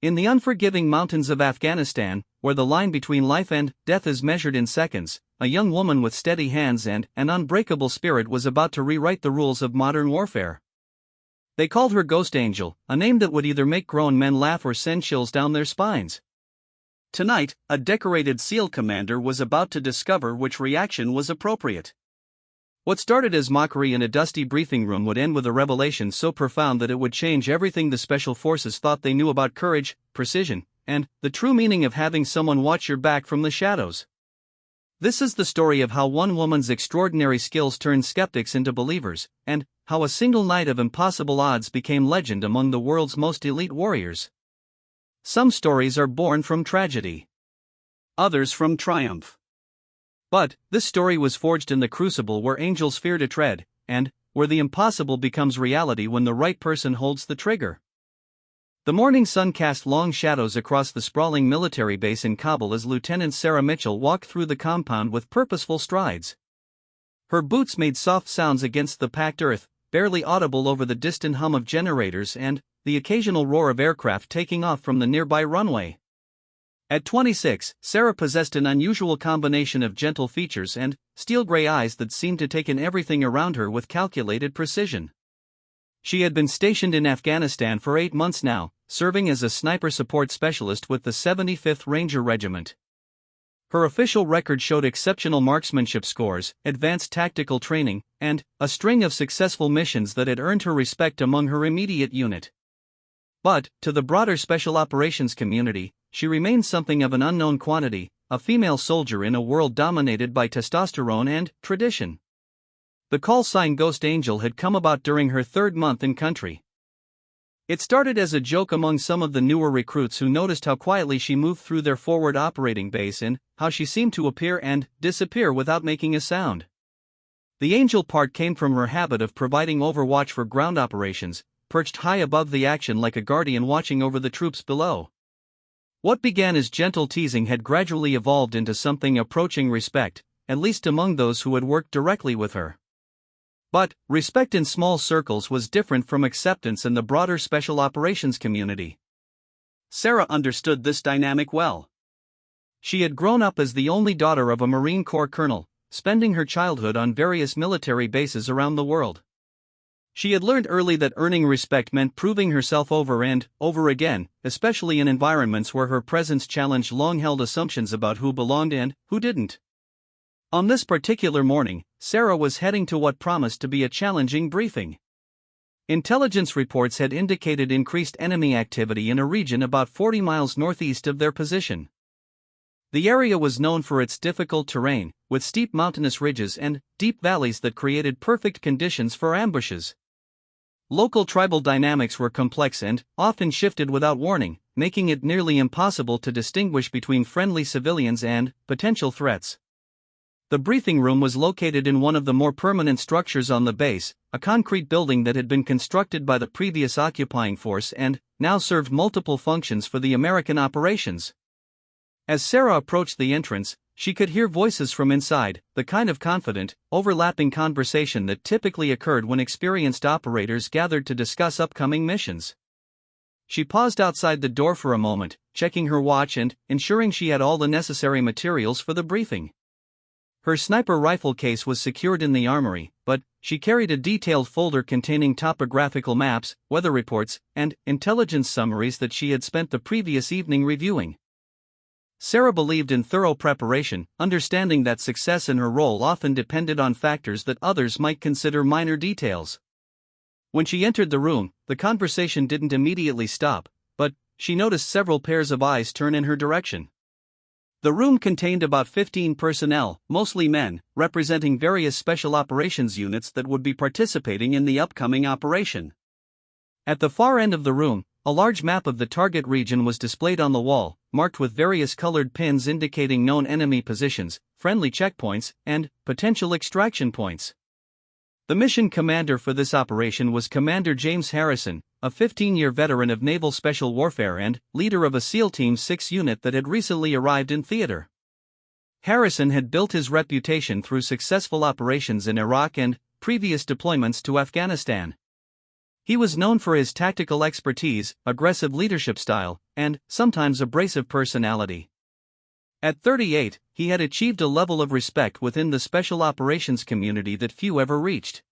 In the unforgiving mountains of Afghanistan, where the line between life and death is measured in seconds, a young woman with steady hands and an unbreakable spirit was about to rewrite the rules of modern warfare. They called her Ghost Angel, a name that would either make grown men laugh or send chills down their spines. Tonight, a decorated SEAL commander was about to discover which reaction was appropriate. What started as mockery in a dusty briefing room would end with a revelation so profound that it would change everything the Special Forces thought they knew about courage, precision, and the true meaning of having someone watch your back from the shadows. This is the story of how one woman's extraordinary skills turned skeptics into believers, and how a single night of impossible odds became legend among the world's most elite warriors. Some stories are born from tragedy, others from triumph. But this story was forged in the crucible where angels fear to tread, and where the impossible becomes reality when the right person holds the trigger. The morning sun cast long shadows across the sprawling military base in Kabul as Lieutenant Sarah Mitchell walked through the compound with purposeful strides. Her boots made soft sounds against the packed earth, barely audible over the distant hum of generators and the occasional roar of aircraft taking off from the nearby runway. At 26, Sarah possessed an unusual combination of gentle features and steel-gray eyes that seemed to take in everything around her with calculated precision. She had been stationed in Afghanistan for 8 months now, serving as a sniper support specialist with the 75th Ranger Regiment. Her official record showed exceptional marksmanship scores, advanced tactical training, and a string of successful missions that had earned her respect among her immediate unit. But, to the broader Special Operations community, she remained something of an unknown quantity, a female soldier in a world dominated by testosterone and tradition. The call sign Ghost Angel had come about during her 3rd month in country. It started as a joke among some of the newer recruits who noticed how quietly she moved through their forward operating base and how she seemed to appear and disappear without making a sound. The angel part came from her habit of providing overwatch for ground operations, perched high above the action like a guardian watching over the troops below. What began as gentle teasing had gradually evolved into something approaching respect, at least among those who had worked directly with her. But respect in small circles was different from acceptance in the broader Special Operations community. Sarah understood this dynamic well. She had grown up as the only daughter of a Marine Corps colonel, spending her childhood on various military bases around the world. She had learned early that earning respect meant proving herself over and over again, especially in environments where her presence challenged long-held assumptions about who belonged and who didn't. On this particular morning, Sarah was heading to what promised to be a challenging briefing. Intelligence reports had indicated increased enemy activity in a region about 40 miles northeast of their position. The area was known for its difficult terrain, with steep mountainous ridges and deep valleys that created perfect conditions for ambushes. Local tribal dynamics were complex and often shifted without warning, making it nearly impossible to distinguish between friendly civilians and potential threats. The briefing room was located in one of the more permanent structures on the base, a concrete building that had been constructed by the previous occupying force and now served multiple functions for the American operations. As Sarah approached the entrance, she could hear voices from inside, the kind of confident, overlapping conversation that typically occurred when experienced operators gathered to discuss upcoming missions. She paused outside the door for a moment, checking her watch and ensuring she had all the necessary materials for the briefing. Her sniper rifle case was secured in the armory, but she carried a detailed folder containing topographical maps, weather reports, and intelligence summaries that she had spent the previous evening reviewing. Sarah believed in thorough preparation, understanding that success in her role often depended on factors that others might consider minor details. When she entered the room, the conversation didn't immediately stop, but she noticed several pairs of eyes turn in her direction. The room contained about 15 personnel, mostly men, representing various special operations units that would be participating in the upcoming operation. At the far end of the room, a large map of the target region was displayed on the wall, marked with various colored pins indicating known enemy positions, friendly checkpoints, and potential extraction points. The mission commander for this operation was Commander James Harrison, a 15-year veteran of naval special warfare and leader of a SEAL Team 6 unit that had recently arrived in theater. Harrison had built his reputation through successful operations in Iraq and previous deployments to Afghanistan. He was known for his tactical expertise, aggressive leadership style, and sometimes abrasive personality. At 38, he had achieved a level of respect within the special operations community that few ever reached.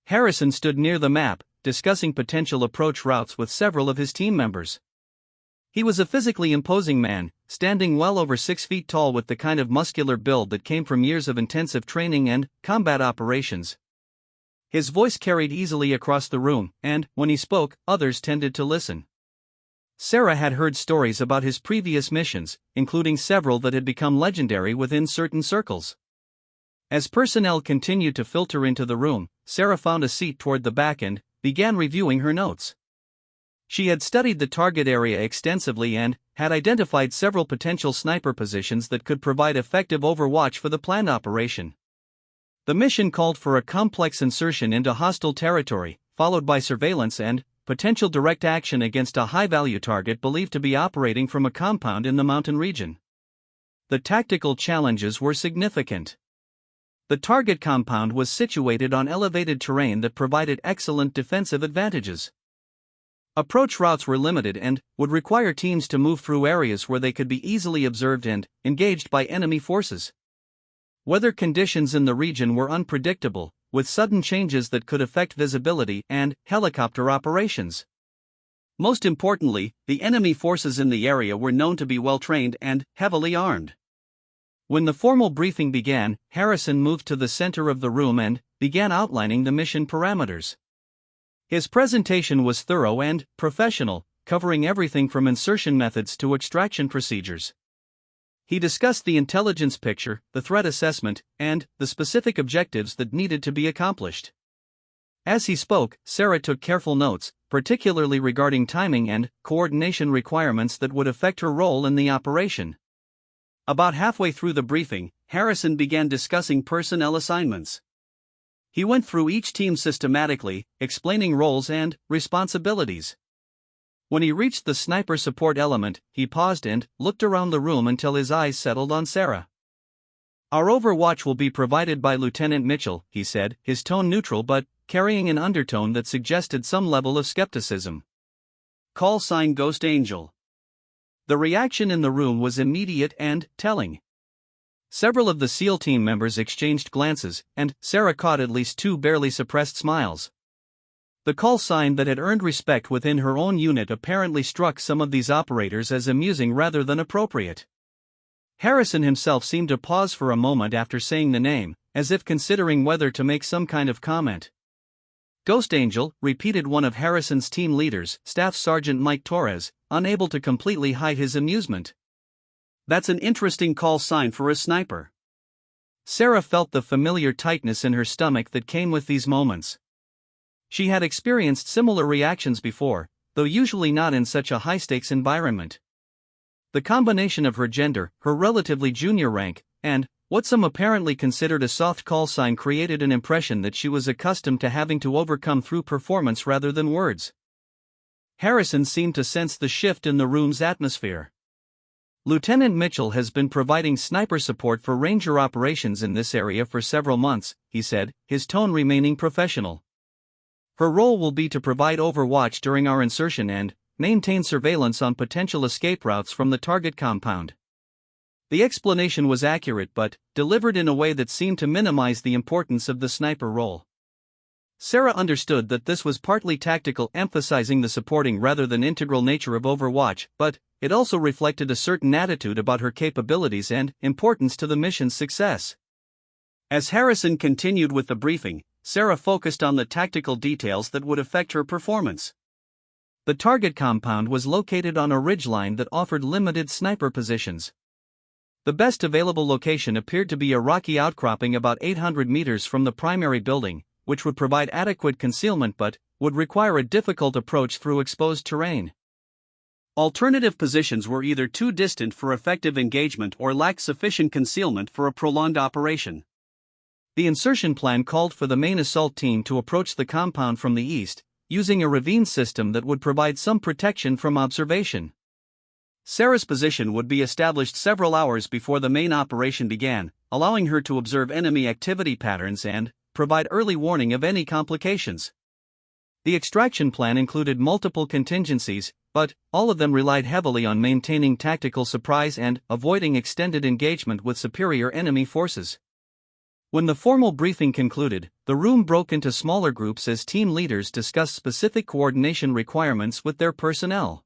Harrison stood near the map, discussing potential approach routes with several of his team members. He was a physically imposing man, standing well over 6 feet tall with the kind of muscular build that came from years of intensive training and combat operations. His voice carried easily across the room, and, when he spoke, others tended to listen. Sarah had heard stories about his previous missions, including several that had become legendary within certain circles. As personnel continued to filter into the room, Sarah found a seat toward the back and began reviewing her notes. She had studied the target area extensively and had identified several potential sniper positions that could provide effective overwatch for the planned operation. The mission called for a complex insertion into hostile territory, followed by surveillance and potential direct action against a high-value target believed to be operating from a compound in the mountain region. The tactical challenges were significant. The target compound was situated on elevated terrain that provided excellent defensive advantages. Approach routes were limited and would require teams to move through areas where they could be easily observed and engaged by enemy forces. Weather conditions in the region were unpredictable, with sudden changes that could affect visibility and helicopter operations. Most importantly, the enemy forces in the area were known to be well-trained and heavily armed. When the formal briefing began, Harrison moved to the center of the room and began outlining the mission parameters. His presentation was thorough and professional, covering everything from insertion methods to extraction procedures. He discussed the intelligence picture, the threat assessment, and the specific objectives that needed to be accomplished. As he spoke, Sarah took careful notes, particularly regarding timing and coordination requirements that would affect her role in the operation. About halfway through the briefing, Harrison began discussing personnel assignments. He went through each team systematically, explaining roles and responsibilities. When he reached the sniper support element, he paused and looked around the room until his eyes settled on Sarah. "Our overwatch will be provided by Lieutenant Mitchell," he said, his tone neutral but carrying an undertone that suggested some level of skepticism. "Call sign Ghost Angel." The reaction in the room was immediate and telling. Several of the SEAL team members exchanged glances, and Sarah caught at least 2 barely suppressed smiles. The call sign that had earned respect within her own unit apparently struck some of these operators as amusing rather than appropriate. Harrison himself seemed to pause for a moment after saying the name, as if considering whether to make some kind of comment. "Ghost Angel," repeated one of Harrison's team leaders, Staff Sergeant Mike Torres, unable to completely hide his amusement. "That's an interesting call sign for a sniper." Sarah felt the familiar tightness in her stomach that came with these moments. She had experienced similar reactions before, though usually not in such a high-stakes environment. The combination of her gender, her relatively junior rank, and what some apparently considered a soft call sign created an impression that she was accustomed to having to overcome through performance rather than words. Harrison seemed to sense the shift in the room's atmosphere. "Lieutenant Mitchell has been providing sniper support for Ranger operations in this area for several months," he said, his tone remaining professional. "Her role will be to provide overwatch during our insertion and maintain surveillance on potential escape routes from the target compound." The explanation was accurate but delivered in a way that seemed to minimize the importance of the sniper role. Sarah understood that this was partly tactical, emphasizing the supporting rather than integral nature of overwatch, but it also reflected a certain attitude about her capabilities and importance to the mission's success. As Harrison continued with the briefing, Sarah focused on the tactical details that would affect her performance. The target compound was located on a ridgeline that offered limited sniper positions. The best available location appeared to be a rocky outcropping about 800 meters from the primary building, which would provide adequate concealment but would require a difficult approach through exposed terrain. Alternative positions were either too distant for effective engagement or lacked sufficient concealment for a prolonged operation. The insertion plan called for the main assault team to approach the compound from the east, using a ravine system that would provide some protection from observation. Sarah's position would be established several hours before the main operation began, allowing her to observe enemy activity patterns and provide early warning of any complications. The extraction plan included multiple contingencies, but all of them relied heavily on maintaining tactical surprise and avoiding extended engagement with superior enemy forces. When the formal briefing concluded, the room broke into smaller groups as team leaders discussed specific coordination requirements with their personnel.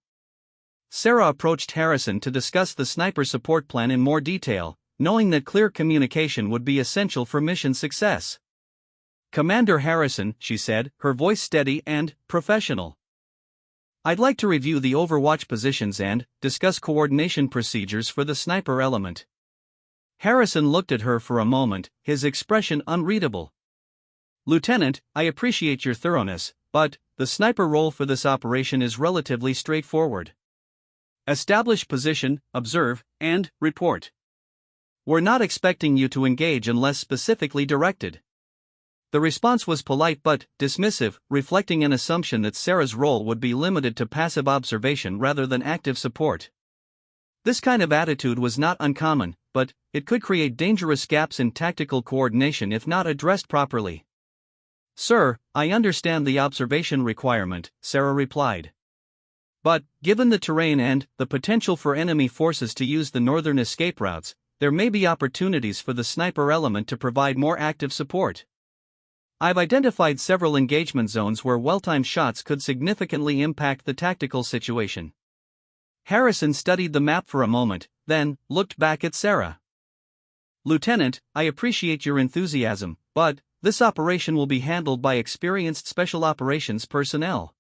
Sarah approached Harrison to discuss the sniper support plan in more detail, knowing that clear communication would be essential for mission success. "Commander Harrison," she said, her voice steady and professional. "I'd like to review the overwatch positions and discuss coordination procedures for the sniper element." Harrison looked at her for a moment, his expression unreadable. "Lieutenant, I appreciate your thoroughness, but the sniper role for this operation is relatively straightforward. Establish position, observe, and report. We're not expecting you to engage unless specifically directed." The response was polite but dismissive, reflecting an assumption that Sarah's role would be limited to passive observation rather than active support. This kind of attitude was not uncommon, but it could create dangerous gaps in tactical coordination if not addressed properly. "Sir, I understand the observation requirement," Sarah replied. "But, given the terrain and the potential for enemy forces to use the northern escape routes, there may be opportunities for the sniper element to provide more active support. I've identified several engagement zones where well-timed shots could significantly impact the tactical situation." Harrison studied the map for a moment, then looked back at Sarah. "Lieutenant, I appreciate your enthusiasm, but this operation will be handled by experienced special operations personnel.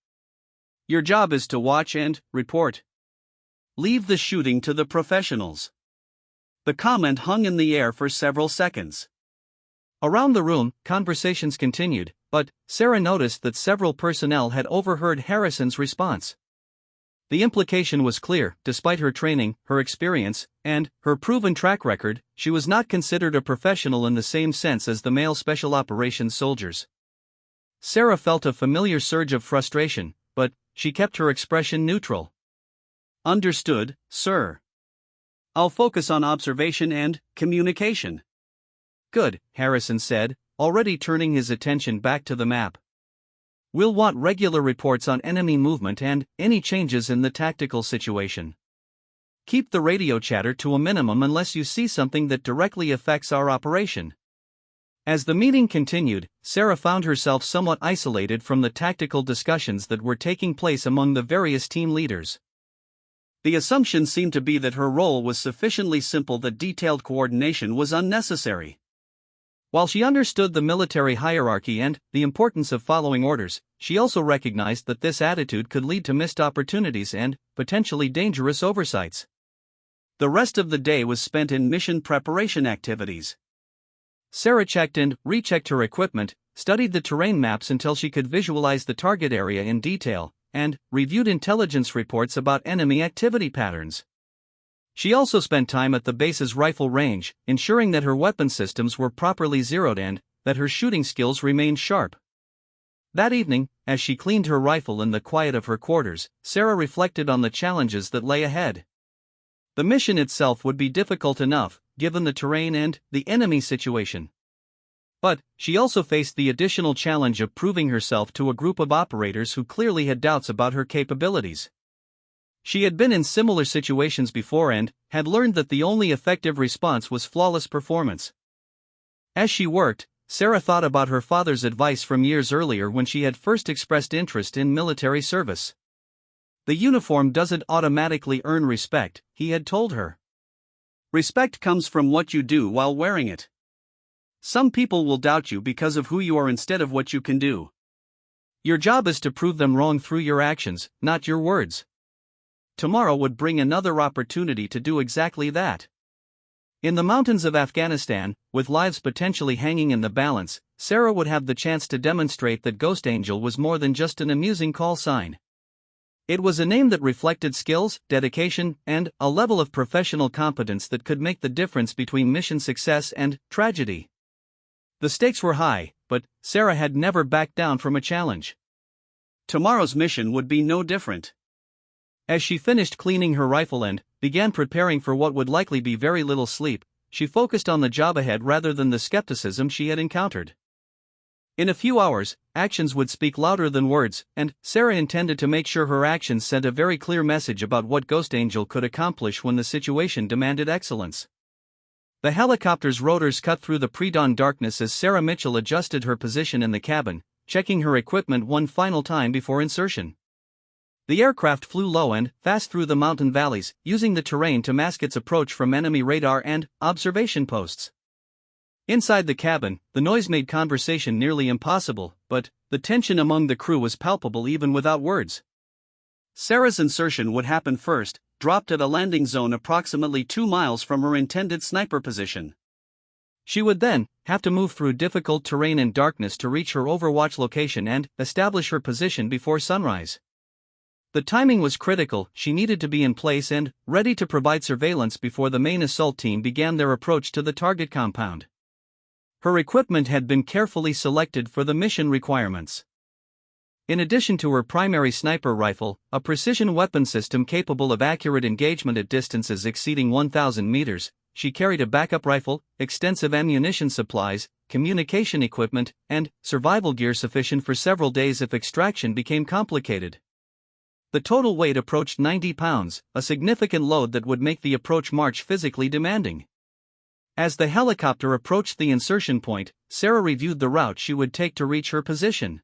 Your job is to watch and report. Leave the shooting to the professionals." The comment hung in the air for several seconds. Around the room, conversations continued, but Sarah noticed that several personnel had overheard Harrison's response. The implication was clear: despite her training, her experience, and her proven track record, she was not considered a professional in the same sense as the male special operations soldiers. Sarah felt a familiar surge of frustration, but she kept her expression neutral. "Understood, sir. I'll focus on observation and communication." "Good," Harrison said, already turning his attention back to the map. "We'll want regular reports on enemy movement and any changes in the tactical situation. Keep the radio chatter to a minimum unless you see something that directly affects our operation." As the meeting continued, Sarah found herself somewhat isolated from the tactical discussions that were taking place among the various team leaders. The assumption seemed to be that her role was sufficiently simple that detailed coordination was unnecessary. While she understood the military hierarchy and the importance of following orders, she also recognized that this attitude could lead to missed opportunities and potentially dangerous oversights. The rest of the day was spent in mission preparation activities. Sarah checked and rechecked her equipment, studied the terrain maps until she could visualize the target area in detail, and reviewed intelligence reports about enemy activity patterns. She also spent time at the base's rifle range, ensuring that her weapon systems were properly zeroed and that her shooting skills remained sharp. That evening, as she cleaned her rifle in the quiet of her quarters, Sarah reflected on the challenges that lay ahead. The mission itself would be difficult enough, given the terrain and the enemy situation. But she also faced the additional challenge of proving herself to a group of operators who clearly had doubts about her capabilities. She had been in similar situations before and had learned that the only effective response was flawless performance. As she worked, Sarah thought about her father's advice from years earlier when she had first expressed interest in military service. "The uniform doesn't automatically earn respect," he had told her. "Respect comes from what you do while wearing it. Some people will doubt you because of who you are instead of what you can do. Your job is to prove them wrong through your actions, not your words." Tomorrow would bring another opportunity to do exactly that. In the mountains of Afghanistan, with lives potentially hanging in the balance, Sarah would have the chance to demonstrate that Ghost Angel was more than just an amusing call sign. It was a name that reflected skills, dedication, and a level of professional competence that could make the difference between mission success and tragedy. The stakes were high, but Sarah had never backed down from a challenge. Tomorrow's mission would be no different. As she finished cleaning her rifle and began preparing for what would likely be very little sleep, she focused on the job ahead rather than the skepticism she had encountered. In a few hours, actions would speak louder than words, and Sarah intended to make sure her actions sent a very clear message about what Ghost Angel could accomplish when the situation demanded excellence. The helicopter's rotors cut through the pre-dawn darkness as Sarah Mitchell adjusted her position in the cabin, checking her equipment one final time before insertion. The aircraft flew low and fast through the mountain valleys, using the terrain to mask its approach from enemy radar and observation posts. Inside the cabin, the noise made conversation nearly impossible, but the tension among the crew was palpable even without words. Sarah's insertion would happen first, dropped at a landing zone approximately 2 miles from her intended sniper position. She would then have to move through difficult terrain and darkness to reach her overwatch location and establish her position before sunrise. The timing was critical. She needed to be in place and ready to provide surveillance before the main assault team began their approach to the target compound. Her equipment had been carefully selected for the mission requirements. In addition to her primary sniper rifle, a precision weapon system capable of accurate engagement at distances exceeding 1,000 meters, she carried a backup rifle, extensive ammunition supplies, communication equipment, and survival gear sufficient for several days if extraction became complicated. The total weight approached 90 pounds, a significant load that would make the approach march physically demanding. As the helicopter approached the insertion point, Sarah reviewed the route she would take to reach her position.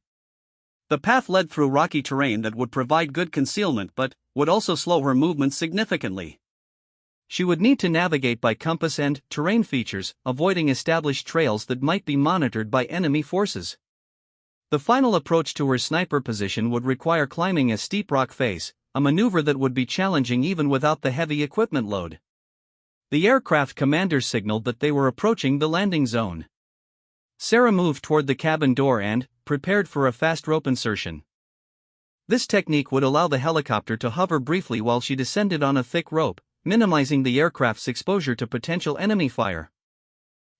The path led through rocky terrain that would provide good concealment but would also slow her movement significantly. She would need to navigate by compass and terrain features, avoiding established trails that might be monitored by enemy forces. The final approach to her sniper position would require climbing a steep rock face, a maneuver that would be challenging even without the heavy equipment load. The aircraft commanders signaled that they were approaching the landing zone. Sarah moved toward the cabin door and prepared for a fast rope insertion. This technique would allow the helicopter to hover briefly while she descended on a thick rope, minimizing the aircraft's exposure to potential enemy fire.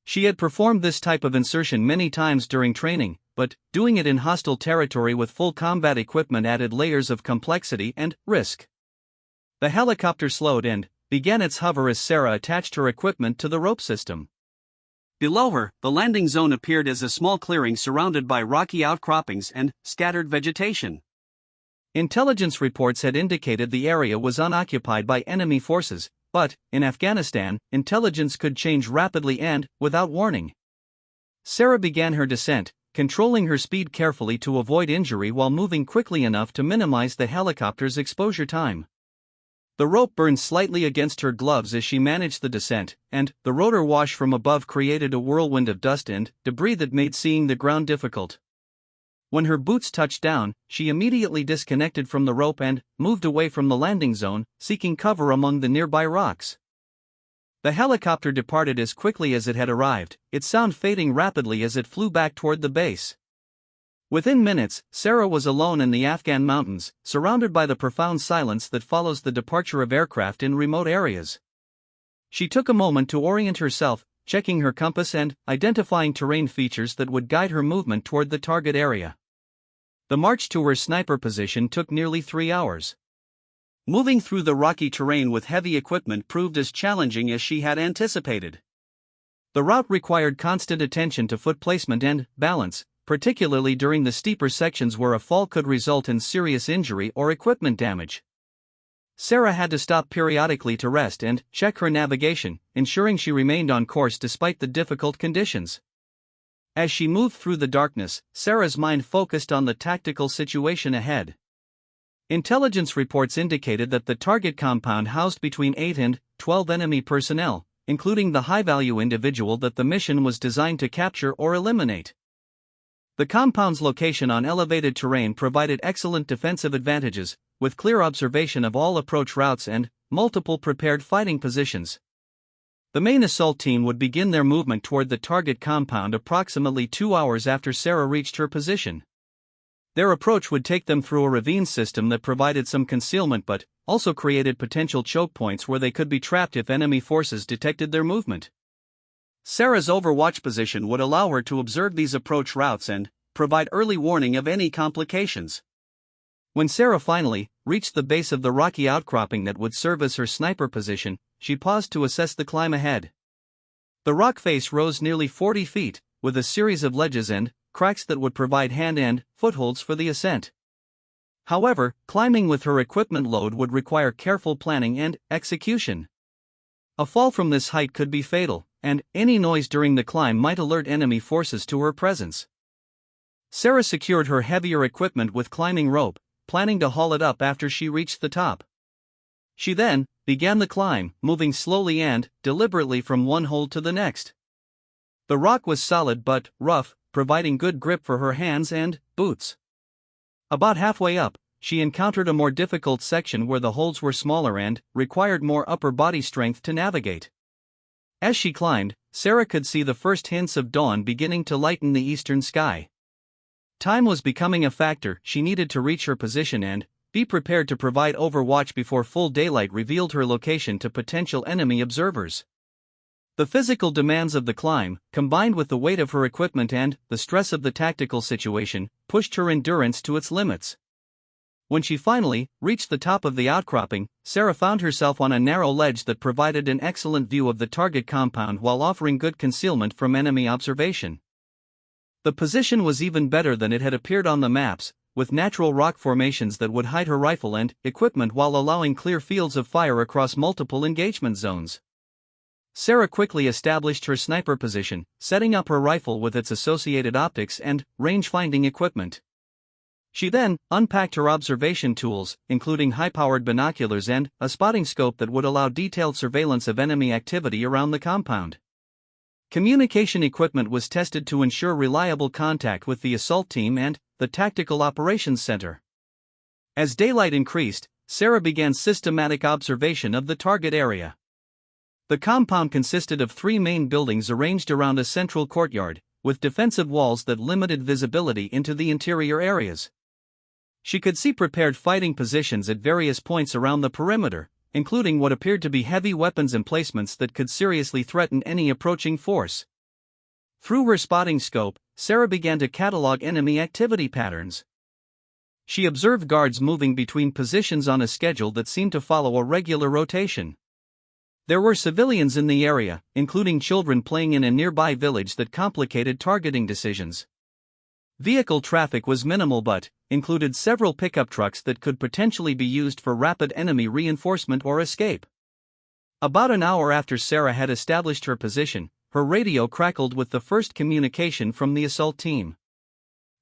She had performed this type of insertion many times during training, but doing it in hostile territory with full combat equipment added layers of complexity and risk. The helicopter slowed and began its hover as Sarah attached her equipment to the rope system. Below her, the landing zone appeared as a small clearing surrounded by rocky outcroppings and scattered vegetation. Intelligence reports had indicated the area was unoccupied by enemy forces, but, in Afghanistan, intelligence could change rapidly and without warning. Sarah began her descent, controlling her speed carefully to avoid injury while moving quickly enough to minimize the helicopter's exposure time. The rope burned slightly against her gloves as she managed the descent, and the rotor wash from above created a whirlwind of dust and debris that made seeing the ground difficult. When her boots touched down, she immediately disconnected from the rope and moved away from the landing zone, seeking cover among the nearby rocks. The helicopter departed as quickly as it had arrived, its sound fading rapidly as it flew back toward the base. Within minutes, Sarah was alone in the Afghan mountains, surrounded by the profound silence that follows the departure of aircraft in remote areas. She took a moment to orient herself, checking her compass and identifying terrain features that would guide her movement toward the target area. The march to her sniper position took nearly 3 hours. Moving through the rocky terrain with heavy equipment proved as challenging as she had anticipated. The route required constant attention to foot placement and balance, particularly during the steeper sections where a fall could result in serious injury or equipment damage. Sarah had to stop periodically to rest and check her navigation, ensuring she remained on course despite the difficult conditions. As she moved through the darkness, Sarah's mind focused on the tactical situation ahead. Intelligence reports indicated that the target compound housed between 8 and 12 enemy personnel, including the high-value individual that the mission was designed to capture or eliminate. The compound's location on elevated terrain provided excellent defensive advantages, with clear observation of all approach routes and multiple prepared fighting positions. The main assault team would begin their movement toward the target compound approximately 2 hours after Sarah reached her position. Their approach would take them through a ravine system that provided some concealment but also created potential choke points where they could be trapped if enemy forces detected their movement. Sarah's overwatch position would allow her to observe these approach routes and provide early warning of any complications. When Sarah finally reached the base of the rocky outcropping that would serve as her sniper position, she paused to assess the climb ahead. The rock face rose nearly 40 feet, with a series of ledges and cracks that would provide hand and footholds for the ascent. However, climbing with her equipment load would require careful planning and execution. A fall from this height could be fatal, and any noise during the climb might alert enemy forces to her presence. Sarah secured her heavier equipment with climbing rope, planning to haul it up after she reached the top. She then began the climb, moving slowly and deliberately from one hold to the next. The rock was solid but rough, providing good grip for her hands and boots. About halfway up, she encountered a more difficult section where the holds were smaller and required more upper body strength to navigate. As she climbed, Sarah could see the first hints of dawn beginning to lighten the eastern sky. Time was becoming a factor. She needed to reach her position and be prepared to provide overwatch before full daylight revealed her location to potential enemy observers. The physical demands of the climb, combined with the weight of her equipment and the stress of the tactical situation, pushed her endurance to its limits. When she finally reached the top of the outcropping, Sarah found herself on a narrow ledge that provided an excellent view of the target compound while offering good concealment from enemy observation. The position was even better than it had appeared on the maps, with natural rock formations that would hide her rifle and equipment while allowing clear fields of fire across multiple engagement zones. Sarah quickly established her sniper position, setting up her rifle with its associated optics and range-finding equipment. She then unpacked her observation tools, including high-powered binoculars and a spotting scope that would allow detailed surveillance of enemy activity around the compound. Communication equipment was tested to ensure reliable contact with the assault team and the Tactical Operations Center. As daylight increased, Sarah began systematic observation of the target area. The compound consisted of 3 main buildings arranged around a central courtyard, with defensive walls that limited visibility into the interior areas. She could see prepared fighting positions at various points around the perimeter, including what appeared to be heavy weapons emplacements that could seriously threaten any approaching force. Through her spotting scope, Sarah began to catalog enemy activity patterns. She observed guards moving between positions on a schedule that seemed to follow a regular rotation. There were civilians in the area, including children playing in a nearby village that complicated targeting decisions. Vehicle traffic was minimal but included several pickup trucks that could potentially be used for rapid enemy reinforcement or escape. About an hour after Sarah had established her position, her radio crackled with the first communication from the assault team.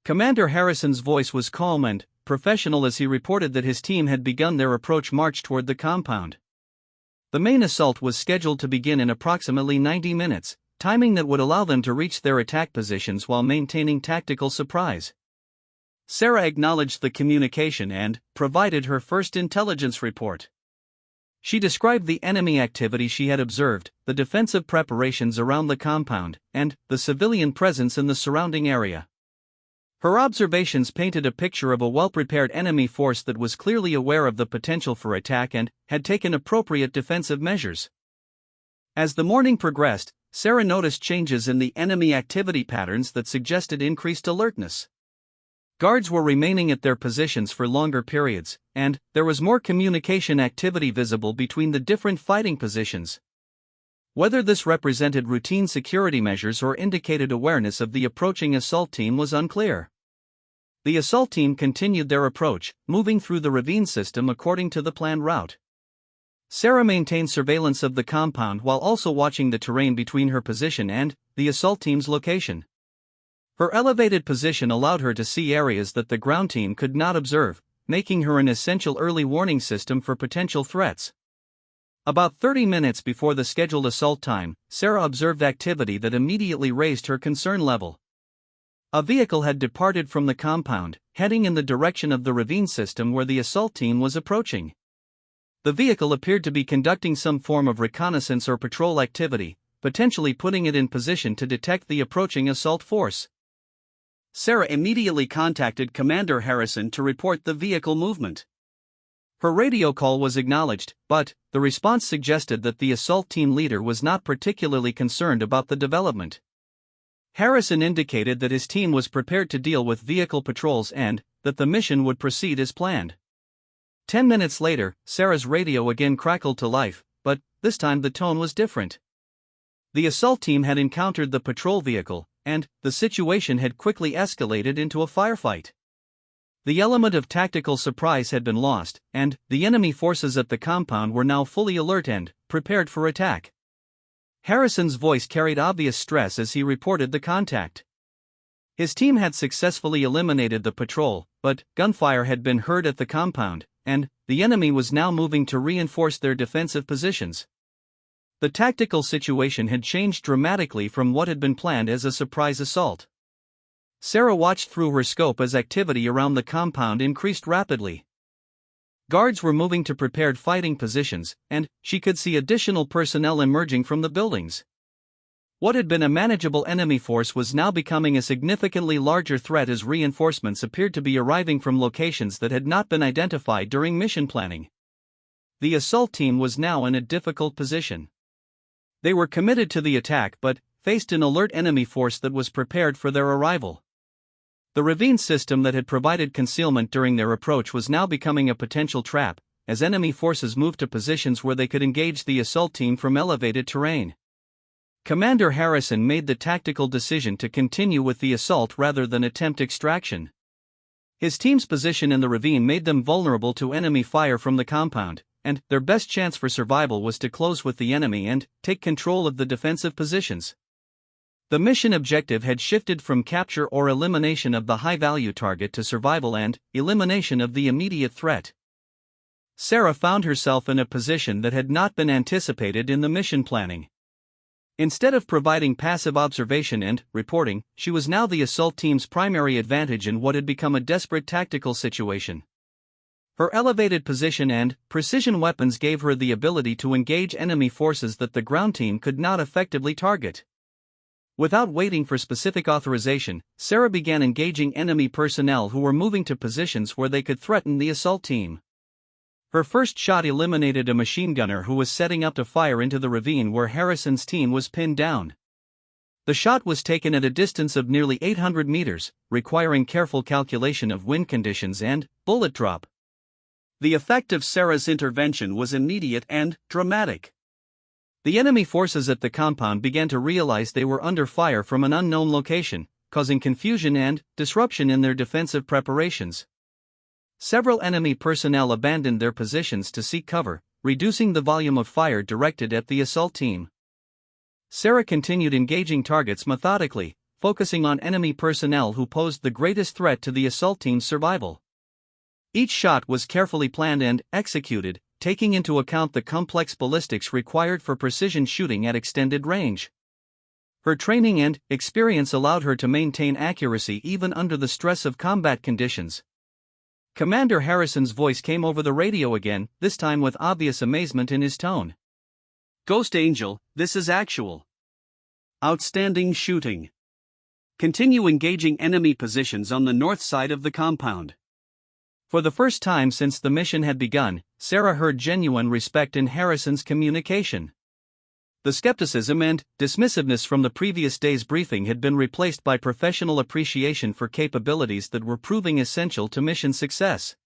Commander Harrison's voice was calm and professional as he reported that his team had begun their approach march toward the compound. The main assault was scheduled to begin in approximately 90 minutes, timing that would allow them to reach their attack positions while maintaining tactical surprise. Sarah acknowledged the communication and provided her first intelligence report. She described the enemy activity she had observed, the defensive preparations around the compound, and the civilian presence in the surrounding area. Her observations painted a picture of a well-prepared enemy force that was clearly aware of the potential for attack and had taken appropriate defensive measures. As the morning progressed, Sarah noticed changes in the enemy activity patterns that suggested increased alertness. Guards were remaining at their positions for longer periods, and there was more communication activity visible between the different fighting positions. Whether this represented routine security measures or indicated awareness of the approaching assault team was unclear. The assault team continued their approach, moving through the ravine system according to the planned route. Sarah maintained surveillance of the compound while also watching the terrain between her position and the assault team's location. Her elevated position allowed her to see areas that the ground team could not observe, making her an essential early warning system for potential threats. About 30 minutes before the scheduled assault time, Sarah observed activity that immediately raised her concern level. A vehicle had departed from the compound, heading in the direction of the ravine system where the assault team was approaching. The vehicle appeared to be conducting some form of reconnaissance or patrol activity, potentially putting it in position to detect the approaching assault force. Sarah immediately contacted Commander Harrison to report the vehicle movement. Her radio call was acknowledged, but the response suggested that the assault team leader was not particularly concerned about the development. Harrison indicated that his team was prepared to deal with vehicle patrols and that the mission would proceed as planned. 10 minutes later, Sarah's radio again crackled to life, but this time the tone was different. The assault team had encountered the patrol vehicle, and the situation had quickly escalated into a firefight. The element of tactical surprise had been lost, and the enemy forces at the compound were now fully alert and prepared for attack. Harrison's voice carried obvious stress as he reported the contact. His team had successfully eliminated the patrol, but gunfire had been heard at the compound, and the enemy was now moving to reinforce their defensive positions. The tactical situation had changed dramatically from what had been planned as a surprise assault. Sarah watched through her scope as activity around the compound increased rapidly. Guards were moving to prepared fighting positions, and she could see additional personnel emerging from the buildings. What had been a manageable enemy force was now becoming a significantly larger threat as reinforcements appeared to be arriving from locations that had not been identified during mission planning. The assault team was now in a difficult position. They were committed to the attack but faced an alert enemy force that was prepared for their arrival. The ravine system that had provided concealment during their approach was now becoming a potential trap, as enemy forces moved to positions where they could engage the assault team from elevated terrain. Commander Harrison made the tactical decision to continue with the assault rather than attempt extraction. His team's position in the ravine made them vulnerable to enemy fire from the compound, and their best chance for survival was to close with the enemy and take control of the defensive positions. The mission objective had shifted from capture or elimination of the high-value target to survival and elimination of the immediate threat. Sarah found herself in a position that had not been anticipated in the mission planning. Instead of providing passive observation and reporting, she was now the assault team's primary advantage in what had become a desperate tactical situation. Her elevated position and precision weapons gave her the ability to engage enemy forces that the ground team could not effectively target. Without waiting for specific authorization, Sarah began engaging enemy personnel who were moving to positions where they could threaten the assault team. Her first shot eliminated a machine gunner who was setting up to fire into the ravine where Harrison's team was pinned down. The shot was taken at a distance of nearly 800 meters, requiring careful calculation of wind conditions and bullet drop. The effect of Sarah's intervention was immediate and dramatic. The enemy forces at the compound began to realize they were under fire from an unknown location, causing confusion and disruption in their defensive preparations. Several enemy personnel abandoned their positions to seek cover, reducing the volume of fire directed at the assault team. Sarah continued engaging targets methodically, focusing on enemy personnel who posed the greatest threat to the assault team's survival. Each shot was carefully planned and executed, taking into account the complex ballistics required for precision shooting at extended range. Her training and experience allowed her to maintain accuracy even under the stress of combat conditions. Commander Harrison's voice came over the radio again, this time with obvious amazement in his tone. "Ghost Angel, this is actual. Outstanding shooting. Continue engaging enemy positions on the north side of the compound." For the first time since the mission had begun, Sarah heard genuine respect in Harrison's communication. The skepticism and dismissiveness from the previous day's briefing had been replaced by professional appreciation for capabilities that were proving essential to mission success.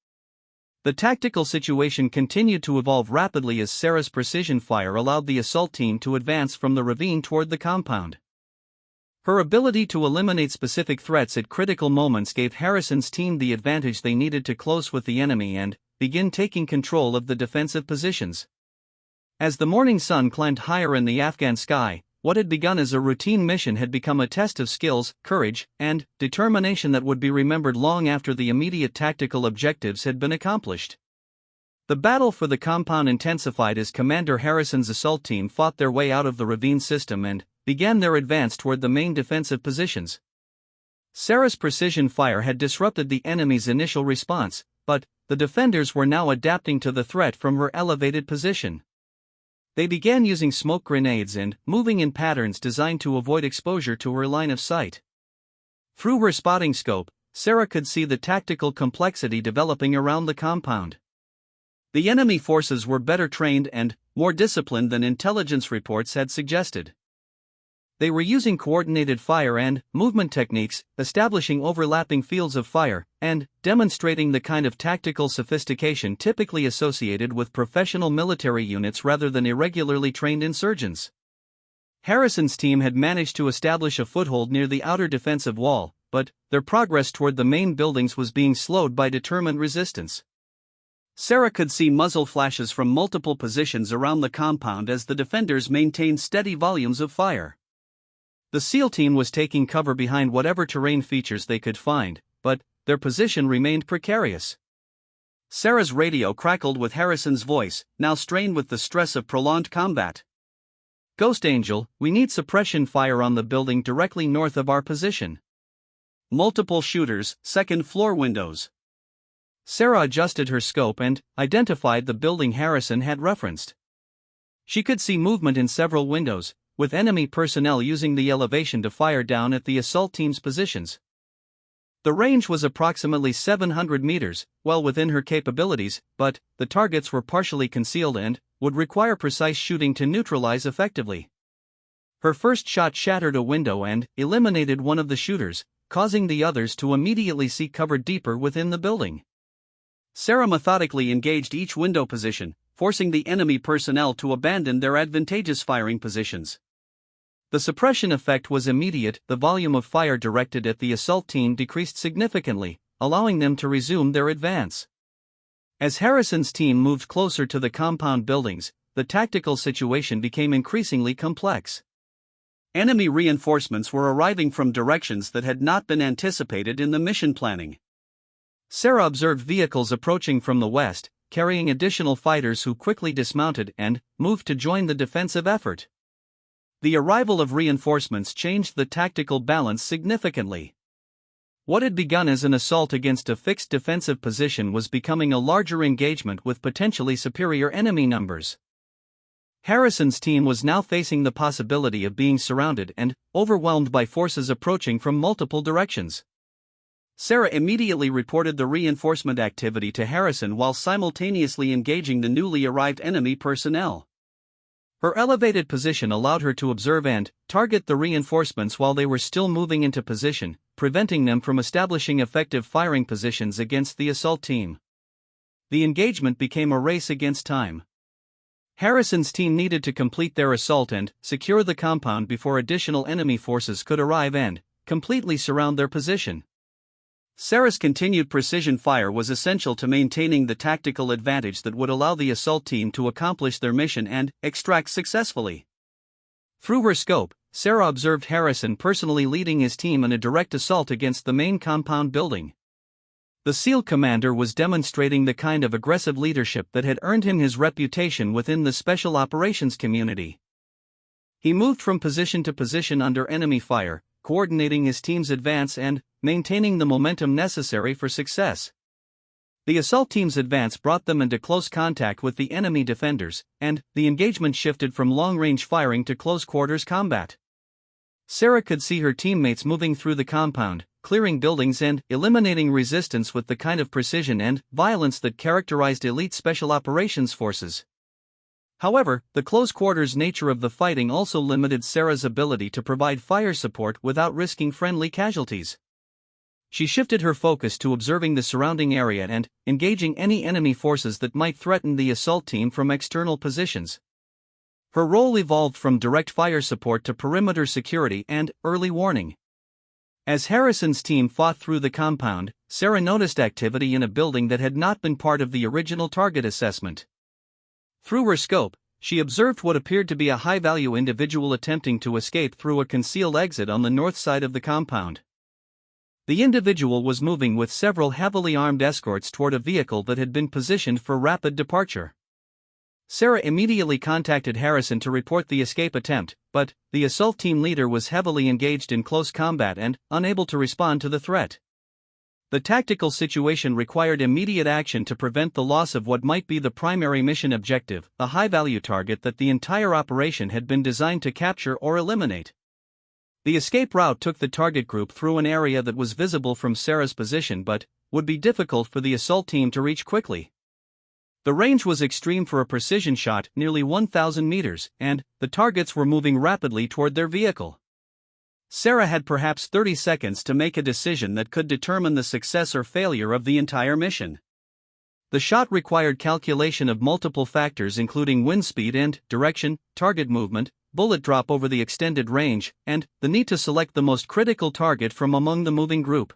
The tactical situation continued to evolve rapidly as Sarah's precision fire allowed the assault team to advance from the ravine toward the compound. Her ability to eliminate specific threats at critical moments gave Harrison's team the advantage they needed to close with the enemy and begin taking control of the defensive positions. As the morning sun climbed higher in the Afghan sky, what had begun as a routine mission had become a test of skills, courage, and determination that would be remembered long after the immediate tactical objectives had been accomplished. The battle for the compound intensified as Commander Harrison's assault team fought their way out of the ravine system and began their advance toward the main defensive positions. Sarah's precision fire had disrupted the enemy's initial response, but the defenders were now adapting to the threat from her elevated position. They began using smoke grenades and moving in patterns designed to avoid exposure to her line of sight. Through her spotting scope, Sarah could see the tactical complexity developing around the compound. The enemy forces were better trained and more disciplined than intelligence reports had suggested. They were using coordinated fire and movement techniques, establishing overlapping fields of fire, and demonstrating the kind of tactical sophistication typically associated with professional military units rather than irregularly trained insurgents. Harrison's team had managed to establish a foothold near the outer defensive wall, but their progress toward the main buildings was being slowed by determined resistance. Sarah could see muzzle flashes from multiple positions around the compound as the defenders maintained steady volumes of fire. The SEAL team was taking cover behind whatever terrain features they could find, but their position remained precarious. Sarah's radio crackled with Harrison's voice, now strained with the stress of prolonged combat. "Ghost Angel, we need suppression fire on the building directly north of our position. Multiple shooters, second-floor windows." Sarah adjusted her scope and identified the building Harrison had referenced. She could see movement in several windows, with enemy personnel using the elevation to fire down at the assault team's positions. The range was approximately 700 meters, well within her capabilities, but the targets were partially concealed and would require precise shooting to neutralize effectively. Her first shot shattered a window and eliminated one of the shooters, causing the others to immediately seek cover deeper within the building. Sarah methodically engaged each window position, forcing the enemy personnel to abandon their advantageous firing positions. The suppression effect was immediate. The volume of fire directed at the assault team decreased significantly, allowing them to resume their advance. As Harrison's team moved closer to the compound buildings, the tactical situation became increasingly complex. Enemy reinforcements were arriving from directions that had not been anticipated in the mission planning. Sarah observed vehicles approaching from the west, carrying additional fighters who quickly dismounted and moved to join the defensive effort. The arrival of reinforcements changed the tactical balance significantly. What had begun as an assault against a fixed defensive position was becoming a larger engagement with potentially superior enemy numbers. Harrison's team was now facing the possibility of being surrounded and overwhelmed by forces approaching from multiple directions. Sarah immediately reported the reinforcement activity to Harrison while simultaneously engaging the newly arrived enemy personnel. Her elevated position allowed her to observe and target the reinforcements while they were still moving into position, preventing them from establishing effective firing positions against the assault team. The engagement became a race against time. Harrison's team needed to complete their assault and secure the compound before additional enemy forces could arrive and completely surround their position. Sarah's continued precision fire was essential to maintaining the tactical advantage that would allow the assault team to accomplish their mission and extract successfully. Through her scope, Sarah observed Harrison personally leading his team in a direct assault against the main compound building. The SEAL commander was demonstrating the kind of aggressive leadership that had earned him his reputation within the special operations community. He moved from position to position under enemy fire, coordinating his team's advance and maintaining the momentum necessary for success. The assault team's advance brought them into close contact with the enemy defenders, and the engagement shifted from long-range firing to close-quarters combat. Sarah could see her teammates moving through the compound, clearing buildings and eliminating resistance with the kind of precision and violence that characterized elite special operations forces. However, the close-quarters nature of the fighting also limited Sarah's ability to provide fire support without risking friendly casualties. She shifted her focus to observing the surrounding area and engaging any enemy forces that might threaten the assault team from external positions. Her role evolved from direct fire support to perimeter security and early warning. As Harrison's team fought through the compound, Sarah noticed activity in a building that had not been part of the original target assessment. Through her scope, she observed what appeared to be a high-value individual attempting to escape through a concealed exit on the north side of the compound. The individual was moving with several heavily armed escorts toward a vehicle that had been positioned for rapid departure. Sarah immediately contacted Harrison to report the escape attempt, but the assault team leader was heavily engaged in close combat and unable to respond to the threat. The tactical situation required immediate action to prevent the loss of what might be the primary mission objective, a high-value target that the entire operation had been designed to capture or eliminate. The escape route took the target group through an area that was visible from Sarah's position but would be difficult for the assault team to reach quickly. The range was extreme for a precision shot, nearly 1,000 meters, and the targets were moving rapidly toward their vehicle. Sarah had perhaps 30 seconds to make a decision that could determine the success or failure of the entire mission. The shot required calculation of multiple factors including wind speed and direction, target movement, bullet drop over the extended range, and the need to select the most critical target from among the moving group.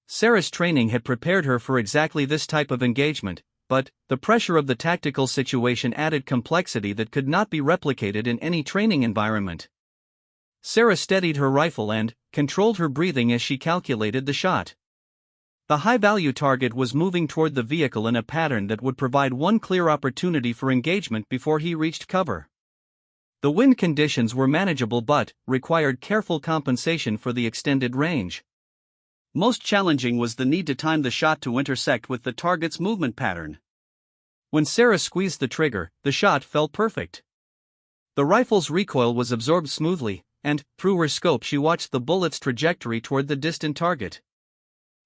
Sarah's training had prepared her for exactly this type of engagement, but the pressure of the tactical situation added complexity that could not be replicated in any training environment. Sarah steadied her rifle and controlled her breathing as she calculated the shot. The high-value target was moving toward the vehicle in a pattern that would provide one clear opportunity for engagement before he reached cover. The wind conditions were manageable but required careful compensation for the extended range. Most challenging was the need to time the shot to intersect with the target's movement pattern. When Sarah squeezed the trigger, the shot felt perfect. The rifle's recoil was absorbed smoothly, and, through her scope, she watched the bullet's trajectory toward the distant target.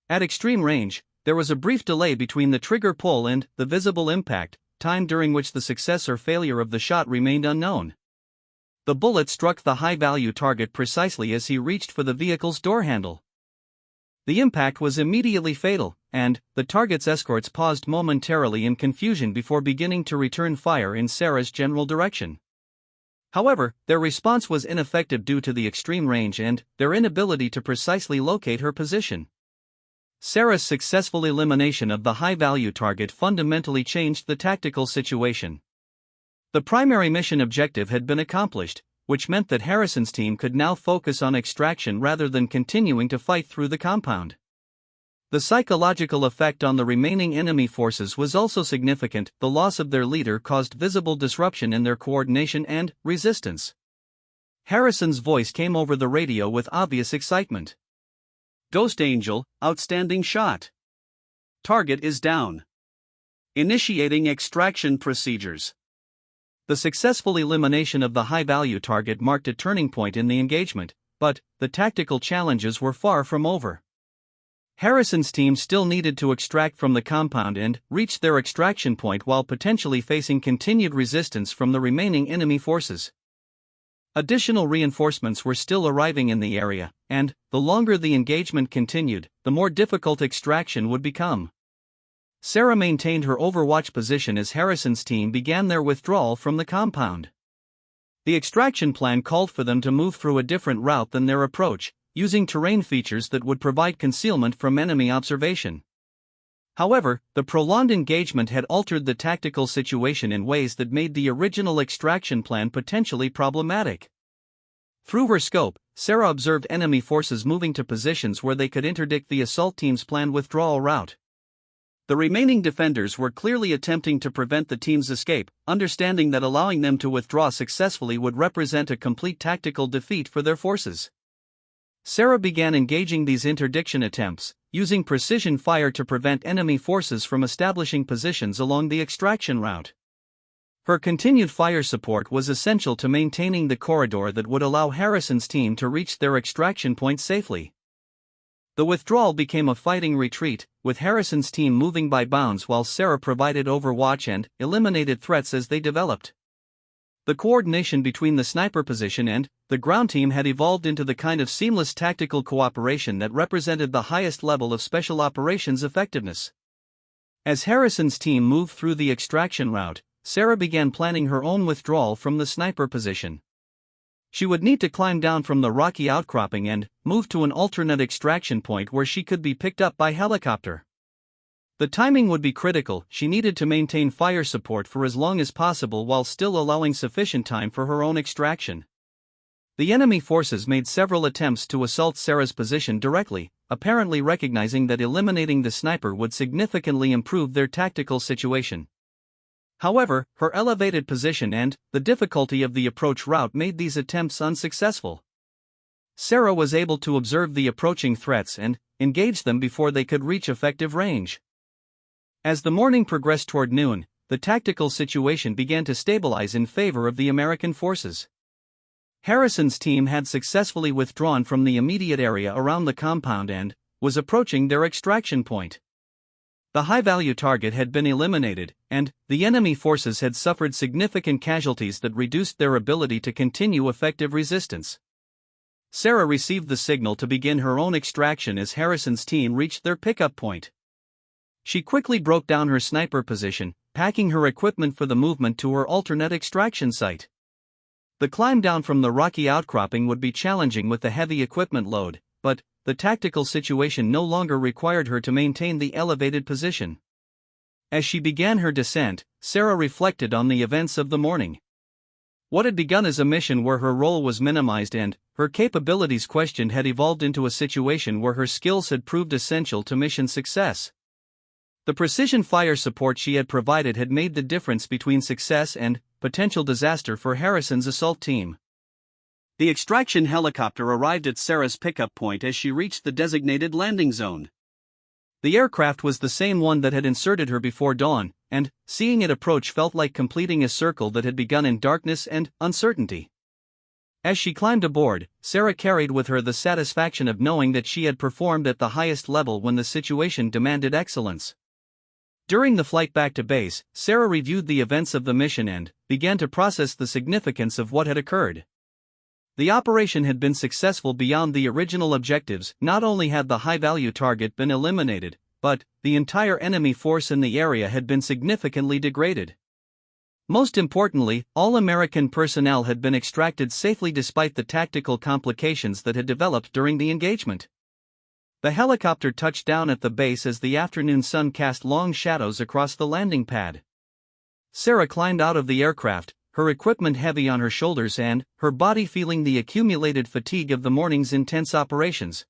At extreme range, there was a brief delay between the trigger pull and the visible impact, time during which the success or failure of the shot remained unknown. The bullet struck the high-value target precisely as he reached for the vehicle's door handle. The impact was immediately fatal, and the target's escorts paused momentarily in confusion before beginning to return fire in Sarah's general direction. However, their response was ineffective due to the extreme range and their inability to precisely locate her position. Sarah's successful elimination of the high-value target fundamentally changed the tactical situation. The primary mission objective had been accomplished, which meant that Harrison's team could now focus on extraction rather than continuing to fight through the compound. The psychological effect on the remaining enemy forces was also significant. The loss of their leader caused visible disruption in their coordination and resistance. Harrison's voice came over the radio with obvious excitement. "Ghost Angel, outstanding shot. Target is down. Initiating extraction procedures." The successful elimination of the high-value target marked a turning point in the engagement, but the tactical challenges were far from over. Harrison's team still needed to extract from the compound and reach their extraction point while potentially facing continued resistance from the remaining enemy forces. Additional reinforcements were still arriving in the area, and the longer the engagement continued, the more difficult extraction would become. Sarah maintained her overwatch position as Harrison's team began their withdrawal from the compound. The extraction plan called for them to move through a different route than their approach, using terrain features that would provide concealment from enemy observation. However, the prolonged engagement had altered the tactical situation in ways that made the original extraction plan potentially problematic. Through her scope, Sarah observed enemy forces moving to positions where they could interdict the assault team's planned withdrawal route. The remaining defenders were clearly attempting to prevent the team's escape, understanding that allowing them to withdraw successfully would represent a complete tactical defeat for their forces. Sarah began engaging these interdiction attempts, using precision fire to prevent enemy forces from establishing positions along the extraction route. Her continued fire support was essential to maintaining the corridor that would allow Harrison's team to reach their extraction point safely. The withdrawal became a fighting retreat, with Harrison's team moving by bounds while Sarah provided overwatch and eliminated threats as they developed. The coordination between the sniper position and the ground team had evolved into the kind of seamless tactical cooperation that represented the highest level of special operations effectiveness. As Harrison's team moved through the extraction route, Sarah began planning her own withdrawal from the sniper position. She would need to climb down from the rocky outcropping and move to an alternate extraction point where she could be picked up by helicopter. The timing would be critical. She needed to maintain fire support for as long as possible while still allowing sufficient time for her own extraction. The enemy forces made several attempts to assault Sarah's position directly, apparently recognizing that eliminating the sniper would significantly improve their tactical situation. However, her elevated position and the difficulty of the approach route made these attempts unsuccessful. Sarah was able to observe the approaching threats and engage them before they could reach effective range. As the morning progressed toward noon, the tactical situation began to stabilize in favor of the American forces. Harrison's team had successfully withdrawn from the immediate area around the compound and was approaching their extraction point. The high-value target had been eliminated, and the enemy forces had suffered significant casualties that reduced their ability to continue effective resistance. Sarah received the signal to begin her own extraction as Harrison's team reached their pickup point. She quickly broke down her sniper position, packing her equipment for the movement to her alternate extraction site. The climb down from the rocky outcropping would be challenging with the heavy equipment load, but the tactical situation no longer required her to maintain the elevated position. As she began her descent, Sarah reflected on the events of the morning. What had begun as a mission where her role was minimized and her capabilities questioned had evolved into a situation where her skills had proved essential to mission success. The precision fire support she had provided had made the difference between success and potential disaster for Harrison's assault team. The extraction helicopter arrived at Sarah's pickup point as she reached the designated landing zone. The aircraft was the same one that had inserted her before dawn, and seeing it approach felt like completing a circle that had begun in darkness and uncertainty. As she climbed aboard, Sarah carried with her the satisfaction of knowing that she had performed at the highest level when the situation demanded excellence. During the flight back to base, Sarah reviewed the events of the mission and began to process the significance of what had occurred. The operation had been successful beyond the original objectives. Not only had the high-value target been eliminated, but the entire enemy force in the area had been significantly degraded. Most importantly, all American personnel had been extracted safely despite the tactical complications that had developed during the engagement. The helicopter touched down at the base as the afternoon sun cast long shadows across the landing pad. Sarah climbed out of the aircraft, her equipment heavy on her shoulders and her body feeling the accumulated fatigue of the morning's intense operations.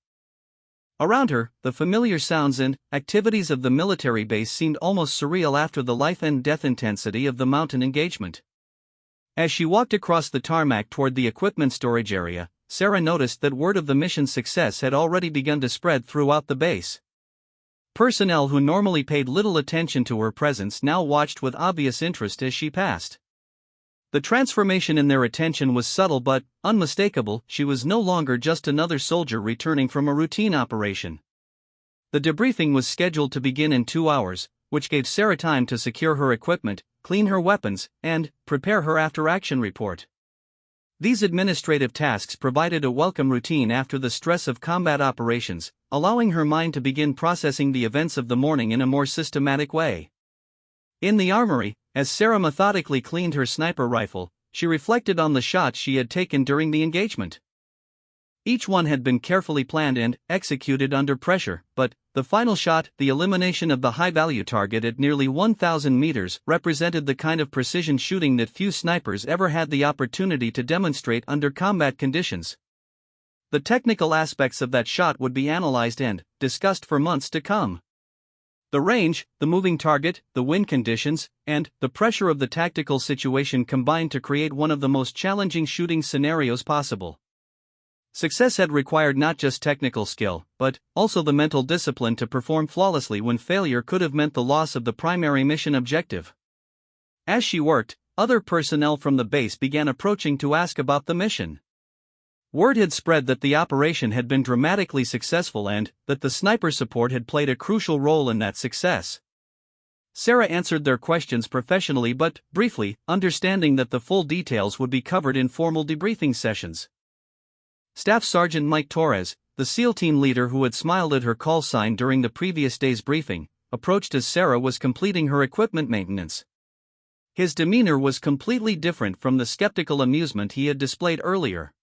Around her, the familiar sounds and activities of the military base seemed almost surreal after the life and death intensity of the mountain engagement. As she walked across the tarmac toward the equipment storage area, Sarah noticed that word of the mission's success had already begun to spread throughout the base. Personnel who normally paid little attention to her presence now watched with obvious interest as she passed. The transformation in their attention was subtle but unmistakable. She was no longer just another soldier returning from a routine operation. The debriefing was scheduled to begin in 2 hours, which gave Sarah time to secure her equipment, clean her weapons, and prepare her after-action report. These administrative tasks provided a welcome routine after the stress of combat operations, allowing her mind to begin processing the events of the morning in a more systematic way. In the armory, as Sarah methodically cleaned her sniper rifle, she reflected on the shots she had taken during the engagement. Each one had been carefully planned and executed under pressure, but the final shot, the elimination of the high-value target at nearly 1,000 meters, represented the kind of precision shooting that few snipers ever had the opportunity to demonstrate under combat conditions. The technical aspects of that shot would be analyzed and discussed for months to come. The range, the moving target, the wind conditions, and the pressure of the tactical situation combined to create one of the most challenging shooting scenarios possible. Success had required not just technical skill, but also the mental discipline to perform flawlessly when failure could have meant the loss of the primary mission objective. As she worked, other personnel from the base began approaching to ask about the mission. Word had spread that the operation had been dramatically successful and that the sniper support had played a crucial role in that success. Sarah answered their questions professionally but briefly, understanding that the full details would be covered in formal debriefing sessions. Staff Sergeant Mike Torres, the SEAL team leader who had smiled at her call sign during the previous day's briefing, approached as Sarah was completing her equipment maintenance. His demeanor was completely different from the skeptical amusement he had displayed earlier.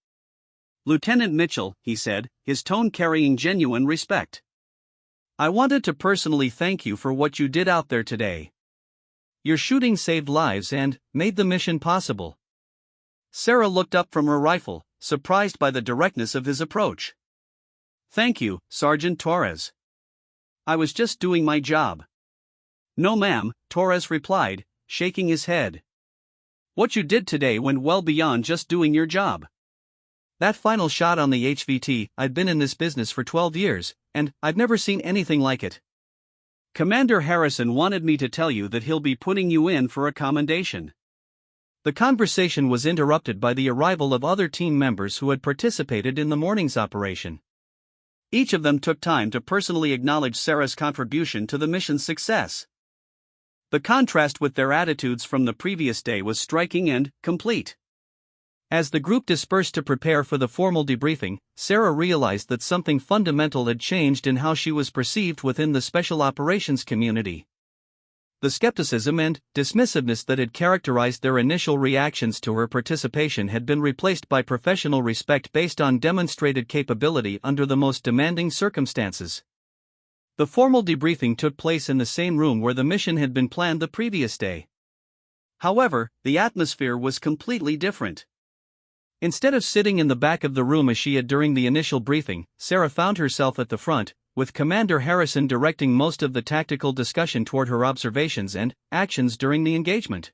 "Lieutenant Mitchell," he said, his tone carrying genuine respect. "I wanted to personally thank you for what you did out there today. Your shooting saved lives and made the mission possible." Sarah looked up from her rifle, surprised by the directness of his approach. "Thank you, Sergeant Torres. I was just doing my job." "No ma'am," Torres replied, shaking his head. "What you did today went well beyond just doing your job. That final shot on the HVT, I've been in this business for 12 years, and I've never seen anything like it. Commander Harrison wanted me to tell you that he'll be putting you in for a commendation." The conversation was interrupted by the arrival of other team members who had participated in the morning's operation. Each of them took time to personally acknowledge Sarah's contribution to the mission's success. The contrast with their attitudes from the previous day was striking and complete. As the group dispersed to prepare for the formal debriefing, Sarah realized that something fundamental had changed in how she was perceived within the special operations community. The skepticism and dismissiveness that had characterized their initial reactions to her participation had been replaced by professional respect based on demonstrated capability under the most demanding circumstances. The formal debriefing took place in the same room where the mission had been planned the previous day. However, the atmosphere was completely different. Instead of sitting in the back of the room as she had during the initial briefing, Sarah found herself at the front, with Commander Harrison directing most of the tactical discussion toward her observations and actions during the engagement.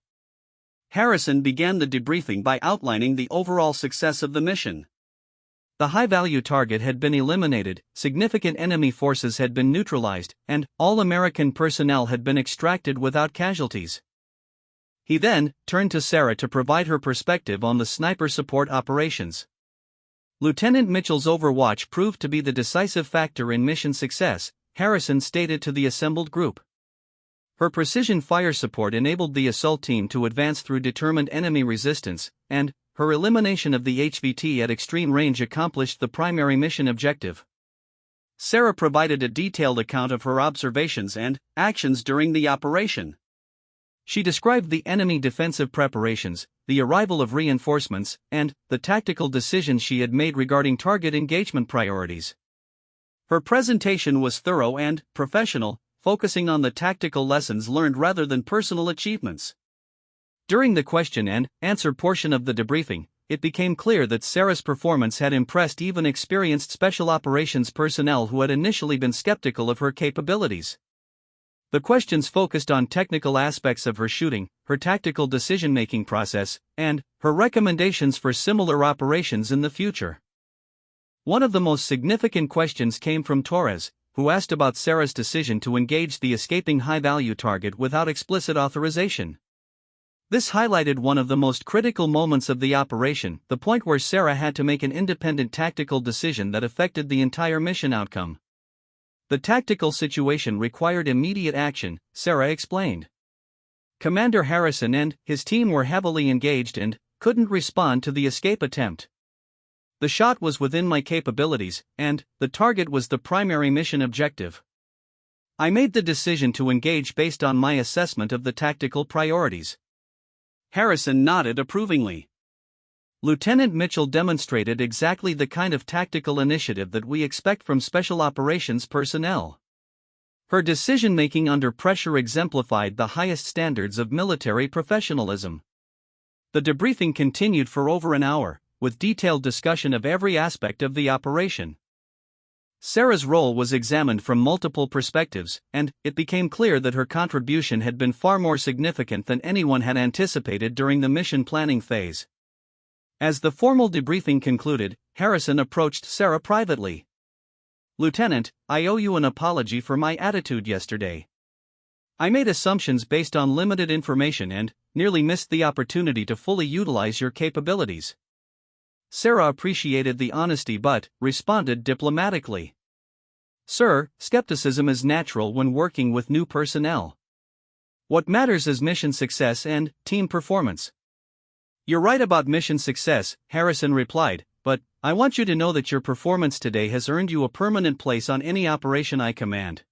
Harrison began the debriefing by outlining the overall success of the mission. The high-value target had been eliminated, significant enemy forces had been neutralized, and all American personnel had been extracted without casualties. He then turned to Sarah to provide her perspective on the sniper support operations. Lieutenant Mitchell's overwatch proved to be the decisive factor in mission success, Harrison stated to the assembled group. Her precision fire support enabled the assault team to advance through determined enemy resistance, and her elimination of the HVT at extreme range accomplished the primary mission objective. Sarah provided a detailed account of her observations and actions during the operation. She described the enemy defensive preparations, the arrival of reinforcements, and the tactical decisions she had made regarding target engagement priorities. Her presentation was thorough and professional, focusing on the tactical lessons learned rather than personal achievements. During the question and answer portion of the debriefing, it became clear that Sarah's performance had impressed even experienced special operations personnel who had initially been skeptical of her capabilities. The questions focused on technical aspects of her shooting, her tactical decision-making process, and her recommendations for similar operations in the future. One of the most significant questions came from Torres, who asked about Sarah's decision to engage the escaping high-value target without explicit authorization. This highlighted one of the most critical moments of the operation, the point where Sarah had to make an independent tactical decision that affected the entire mission outcome. The tactical situation required immediate action, Sarah explained. Commander Harrison and his team were heavily engaged and couldn't respond to the escape attempt. The shot was within my capabilities, and the target was the primary mission objective. I made the decision to engage based on my assessment of the tactical priorities. Harrison nodded approvingly. Lieutenant Mitchell demonstrated exactly the kind of tactical initiative that we expect from special operations personnel. Her decision-making under pressure exemplified the highest standards of military professionalism. The debriefing continued for over an hour, with detailed discussion of every aspect of the operation. Sarah's role was examined from multiple perspectives, and it became clear that her contribution had been far more significant than anyone had anticipated during the mission planning phase. As the formal debriefing concluded, Harrison approached Sarah privately. "Lieutenant, I owe you an apology for my attitude yesterday. I made assumptions based on limited information and nearly missed the opportunity to fully utilize your capabilities." Sarah appreciated the honesty but responded diplomatically. "Sir, skepticism is natural when working with new personnel. What matters is mission success and team performance." "You're right about mission success," Harrison replied, "but I want you to know that your performance today has earned you a permanent place on any operation I command.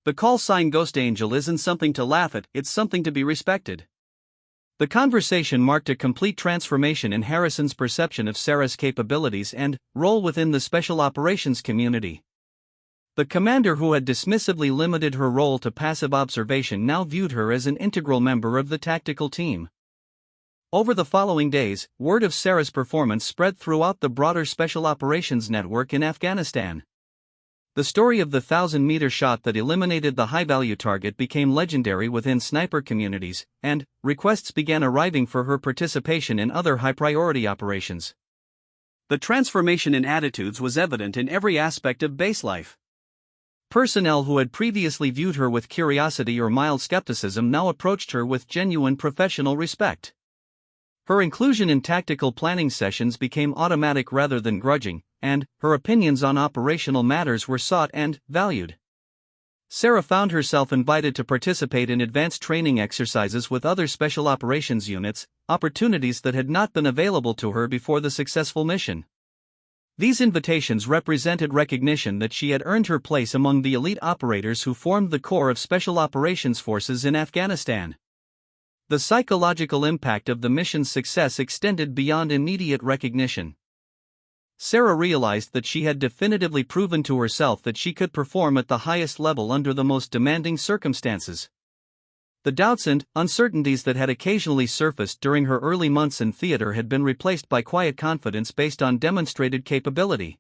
The call sign Ghost Angel isn't something to laugh at, it's something to be respected." The conversation marked a complete transformation in Harrison's perception of Sarah's capabilities and role within the special operations community. The commander who had dismissively limited her role to passive observation now viewed her as an integral member of the tactical team. Over the following days, word of Sarah's performance spread throughout the broader special operations network in Afghanistan. The story of the 1,000-meter shot that eliminated the high-value target became legendary within sniper communities, and requests began arriving for her participation in other high-priority operations. The transformation in attitudes was evident in every aspect of base life. Personnel who had previously viewed her with curiosity or mild skepticism now approached her with genuine professional respect. Her inclusion in tactical planning sessions became automatic rather than grudging, and her opinions on operational matters were sought and valued. Sarah found herself invited to participate in advanced training exercises with other special operations units, opportunities that had not been available to her before the successful mission. These invitations represented recognition that she had earned her place among the elite operators who formed the core of Special Operations Forces in Afghanistan. The psychological impact of the mission's success extended beyond immediate recognition. Sarah realized that she had definitively proven to herself that she could perform at the highest level under the most demanding circumstances. The doubts and uncertainties that had occasionally surfaced during her early months in theater had been replaced by quiet confidence based on demonstrated capability.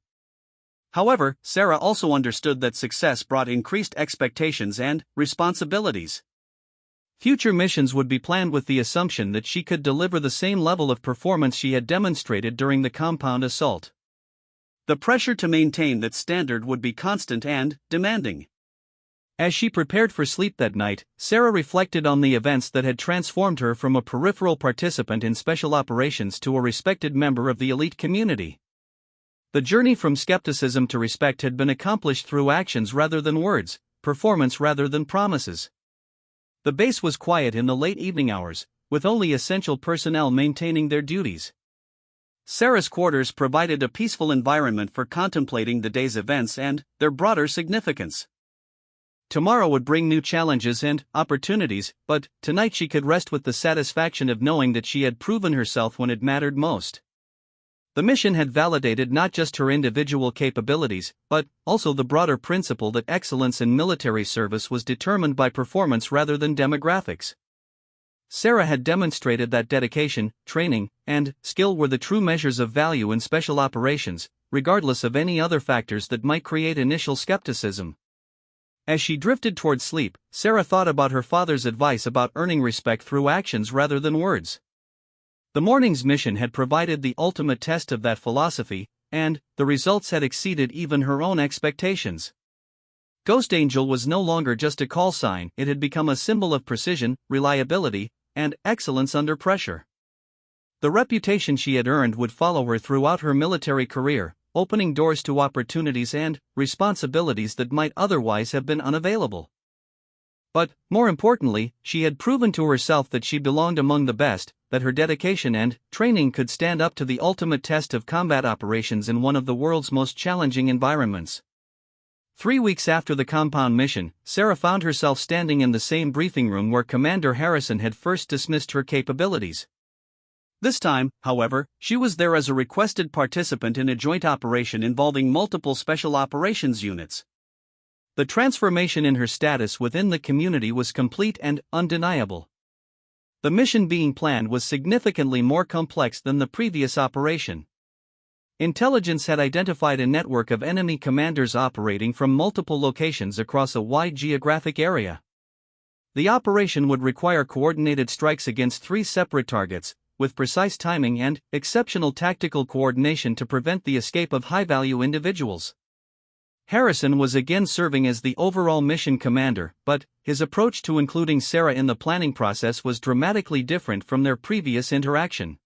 However, Sarah also understood that success brought increased expectations and responsibilities. Future missions would be planned with the assumption that she could deliver the same level of performance she had demonstrated during the compound assault. The pressure to maintain that standard would be constant and demanding. As she prepared for sleep that night, Sarah reflected on the events that had transformed her from a peripheral participant in special operations to a respected member of the elite community. The journey from skepticism to respect had been accomplished through actions rather than words, performance rather than promises. The base was quiet in the late evening hours, with only essential personnel maintaining their duties. Sarah's quarters provided a peaceful environment for contemplating the day's events and their broader significance. Tomorrow would bring new challenges and opportunities, but tonight she could rest with the satisfaction of knowing that she had proven herself when it mattered most. The mission had validated not just her individual capabilities, but also the broader principle that excellence in military service was determined by performance rather than demographics. Sarah had demonstrated that dedication, training, and skill were the true measures of value in special operations, regardless of any other factors that might create initial skepticism. As she drifted toward sleep, Sarah thought about her father's advice about earning respect through actions rather than words. The morning's mission had provided the ultimate test of that philosophy, and the results had exceeded even her own expectations. Ghost Angel was no longer just a call sign, it had become a symbol of precision, reliability, and excellence under pressure. The reputation she had earned would follow her throughout her military career, opening doors to opportunities and responsibilities that might otherwise have been unavailable. But, more importantly, she had proven to herself that she belonged among the best, that her dedication and training could stand up to the ultimate test of combat operations in one of the world's most challenging environments. 3 weeks after the compound mission, Sarah found herself standing in the same briefing room where Commander Harrison had first dismissed her capabilities. This time, however, she was there as a requested participant in a joint operation involving multiple special operations units. The transformation in her status within the community was complete and undeniable. The mission being planned was significantly more complex than the previous operation. Intelligence had identified a network of enemy commanders operating from multiple locations across a wide geographic area. The operation would require coordinated strikes against 3 separate targets, with precise timing and exceptional tactical coordination to prevent the escape of high-value individuals. Harrison was again serving as the overall mission commander, but his approach to including Sarah in the planning process was dramatically different from their previous interaction.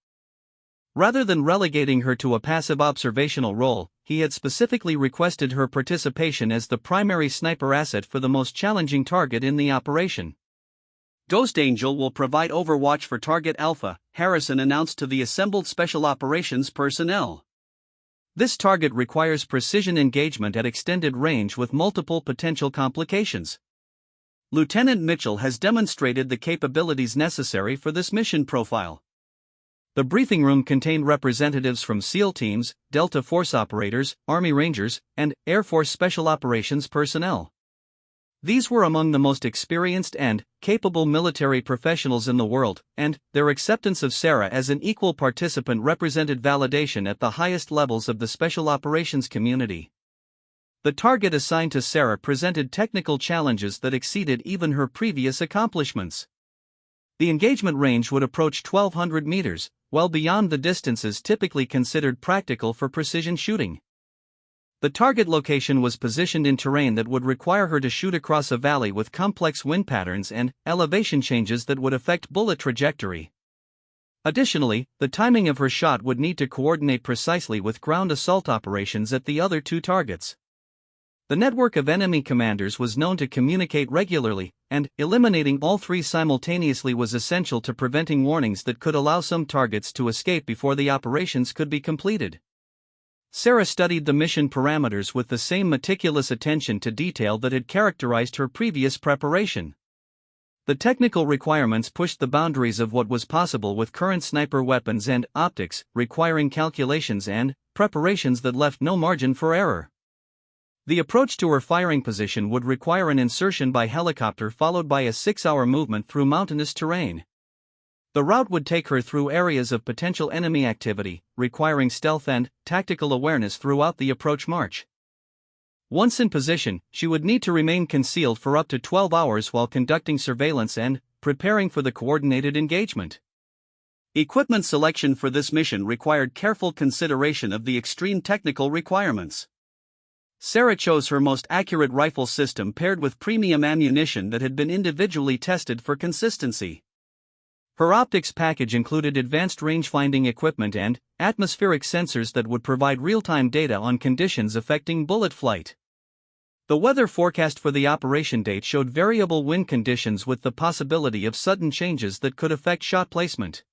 Rather than relegating her to a passive observational role, he had specifically requested her participation as the primary sniper asset for the most challenging target in the operation. Ghost Angel will provide overwatch for Target Alpha, Harrison announced to the assembled special operations personnel. This target requires precision engagement at extended range with multiple potential complications. Lieutenant Mitchell has demonstrated the capabilities necessary for this mission profile. The briefing room contained representatives from SEAL teams, Delta Force operators, Army Rangers, and Air Force Special Operations personnel. These were among the most experienced and capable military professionals in the world, and their acceptance of Sarah as an equal participant represented validation at the highest levels of the special operations community. The target assigned to Sarah presented technical challenges that exceeded even her previous accomplishments. The engagement range would approach 1,200 meters, well beyond the distances typically considered practical for precision shooting. The target location was positioned in terrain that would require her to shoot across a valley with complex wind patterns and elevation changes that would affect bullet trajectory. Additionally, the timing of her shot would need to coordinate precisely with ground assault operations at the other 2 targets. The network of enemy commanders was known to communicate regularly, and eliminating all 3 simultaneously was essential to preventing warnings that could allow some targets to escape before the operations could be completed. Sarah studied the mission parameters with the same meticulous attention to detail that had characterized her previous preparation. The technical requirements pushed the boundaries of what was possible with current sniper weapons and optics, requiring calculations and preparations that left no margin for error. The approach to her firing position would require an insertion by helicopter followed by a 6-hour movement through mountainous terrain. The route would take her through areas of potential enemy activity, requiring stealth and tactical awareness throughout the approach march. Once in position, she would need to remain concealed for up to 12 hours while conducting surveillance and preparing for the coordinated engagement. Equipment selection for this mission required careful consideration of the extreme technical requirements. Sarah chose her most accurate rifle system paired with premium ammunition that had been individually tested for consistency. Her optics package included advanced range-finding equipment and atmospheric sensors that would provide real-time data on conditions affecting bullet flight. The weather forecast for the operation date showed variable wind conditions with the possibility of sudden changes that could affect shot placement.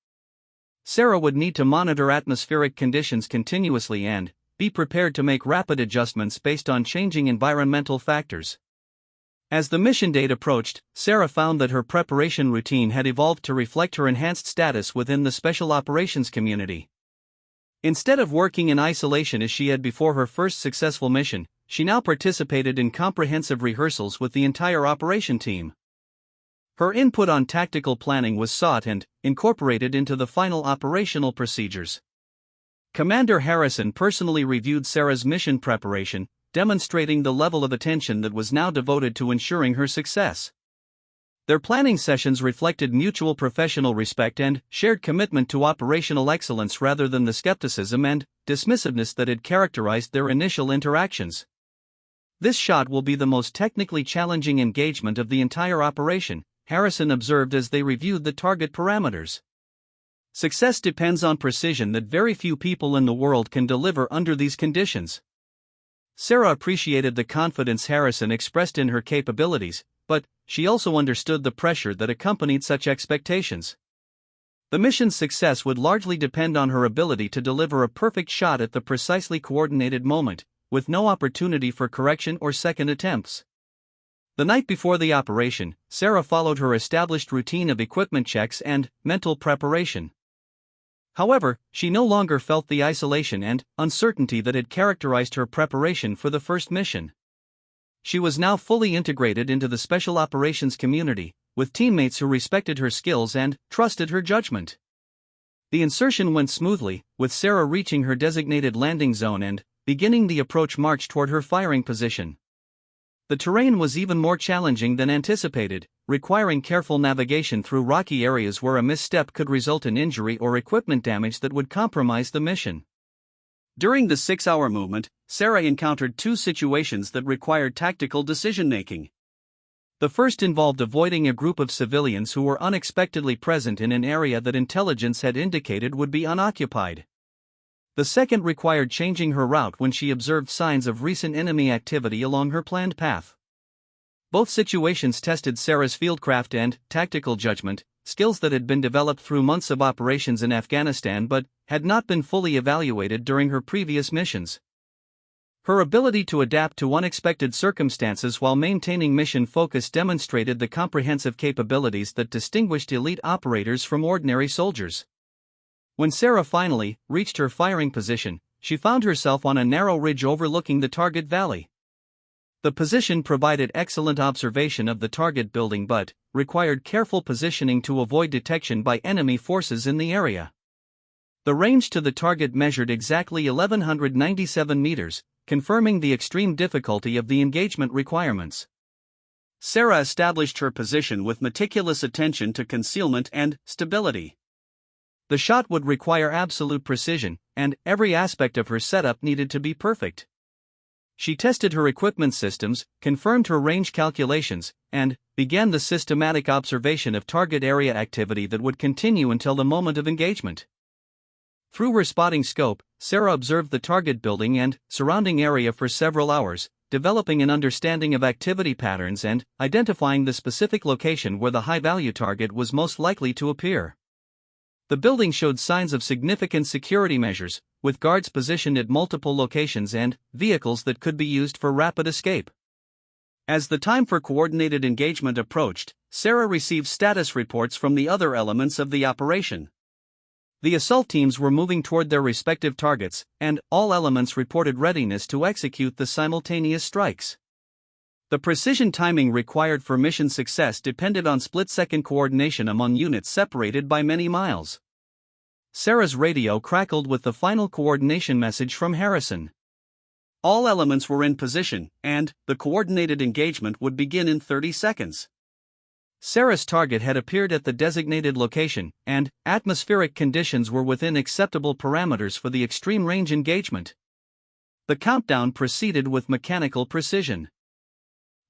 Sarah would need to monitor atmospheric conditions continuously and be prepared to make rapid adjustments based on changing environmental factors. As the mission date approached, Sarah found that her preparation routine had evolved to reflect her enhanced status within the special operations community. Instead of working in isolation as she had before her first successful mission, she now participated in comprehensive rehearsals with the entire operation team. Her input on tactical planning was sought and incorporated into the final operational procedures. Commander Harrison personally reviewed Sarah's mission preparation, demonstrating the level of attention that was now devoted to ensuring her success. Their planning sessions reflected mutual professional respect and shared commitment to operational excellence rather than the skepticism and dismissiveness that had characterized their initial interactions. "This shot will be the most technically challenging engagement of the entire operation," Harrison observed as they reviewed the target parameters. "Success depends on precision that very few people in the world can deliver under these conditions." Sarah appreciated the confidence Harrison expressed in her capabilities, but she also understood the pressure that accompanied such expectations. The mission's success would largely depend on her ability to deliver a perfect shot at the precisely coordinated moment, with no opportunity for correction or second attempts. The night before the operation, Sarah followed her established routine of equipment checks and mental preparation. However, she no longer felt the isolation and uncertainty that had characterized her preparation for the first mission. She was now fully integrated into the special operations community, with teammates who respected her skills and trusted her judgment. The insertion went smoothly, with Sarah reaching her designated landing zone and beginning the approach march toward her firing position. The terrain was even more challenging than anticipated, requiring careful navigation through rocky areas where a misstep could result in injury or equipment damage that would compromise the mission. During the 6-hour movement, Sarah encountered two situations that required tactical decision-making. The first involved avoiding a group of civilians who were unexpectedly present in an area that intelligence had indicated would be unoccupied. The second required changing her route when she observed signs of recent enemy activity along her planned path. Both situations tested Sarah's fieldcraft and tactical judgment, skills that had been developed through months of operations in Afghanistan but had not been fully evaluated during her previous missions. Her ability to adapt to unexpected circumstances while maintaining mission focus demonstrated the comprehensive capabilities that distinguished elite operators from ordinary soldiers. When Sarah finally reached her firing position, she found herself on a narrow ridge overlooking the target valley. The position provided excellent observation of the target building but required careful positioning to avoid detection by enemy forces in the area. The range to the target measured exactly 1,197 meters, confirming the extreme difficulty of the engagement requirements. Sarah established her position with meticulous attention to concealment and stability. The shot would require absolute precision, and every aspect of her setup needed to be perfect. She tested her equipment systems, confirmed her range calculations, and began the systematic observation of target area activity that would continue until the moment of engagement. Through her spotting scope, Sarah observed the target building and surrounding area for several hours, developing an understanding of activity patterns and identifying the specific location where the high-value target was most likely to appear. The building showed signs of significant security measures, with guards positioned at multiple locations and vehicles that could be used for rapid escape. As the time for coordinated engagement approached, Sarah received status reports from the other elements of the operation. The assault teams were moving toward their respective targets, and all elements reported readiness to execute the simultaneous strikes. The precision timing required for mission success depended on split-second coordination among units separated by many miles. Sarah's radio crackled with the final coordination message from Harrison. All elements were in position, and the coordinated engagement would begin in 30 seconds. Sarah's target had appeared at the designated location, and atmospheric conditions were within acceptable parameters for the extreme range engagement. The countdown proceeded with mechanical precision.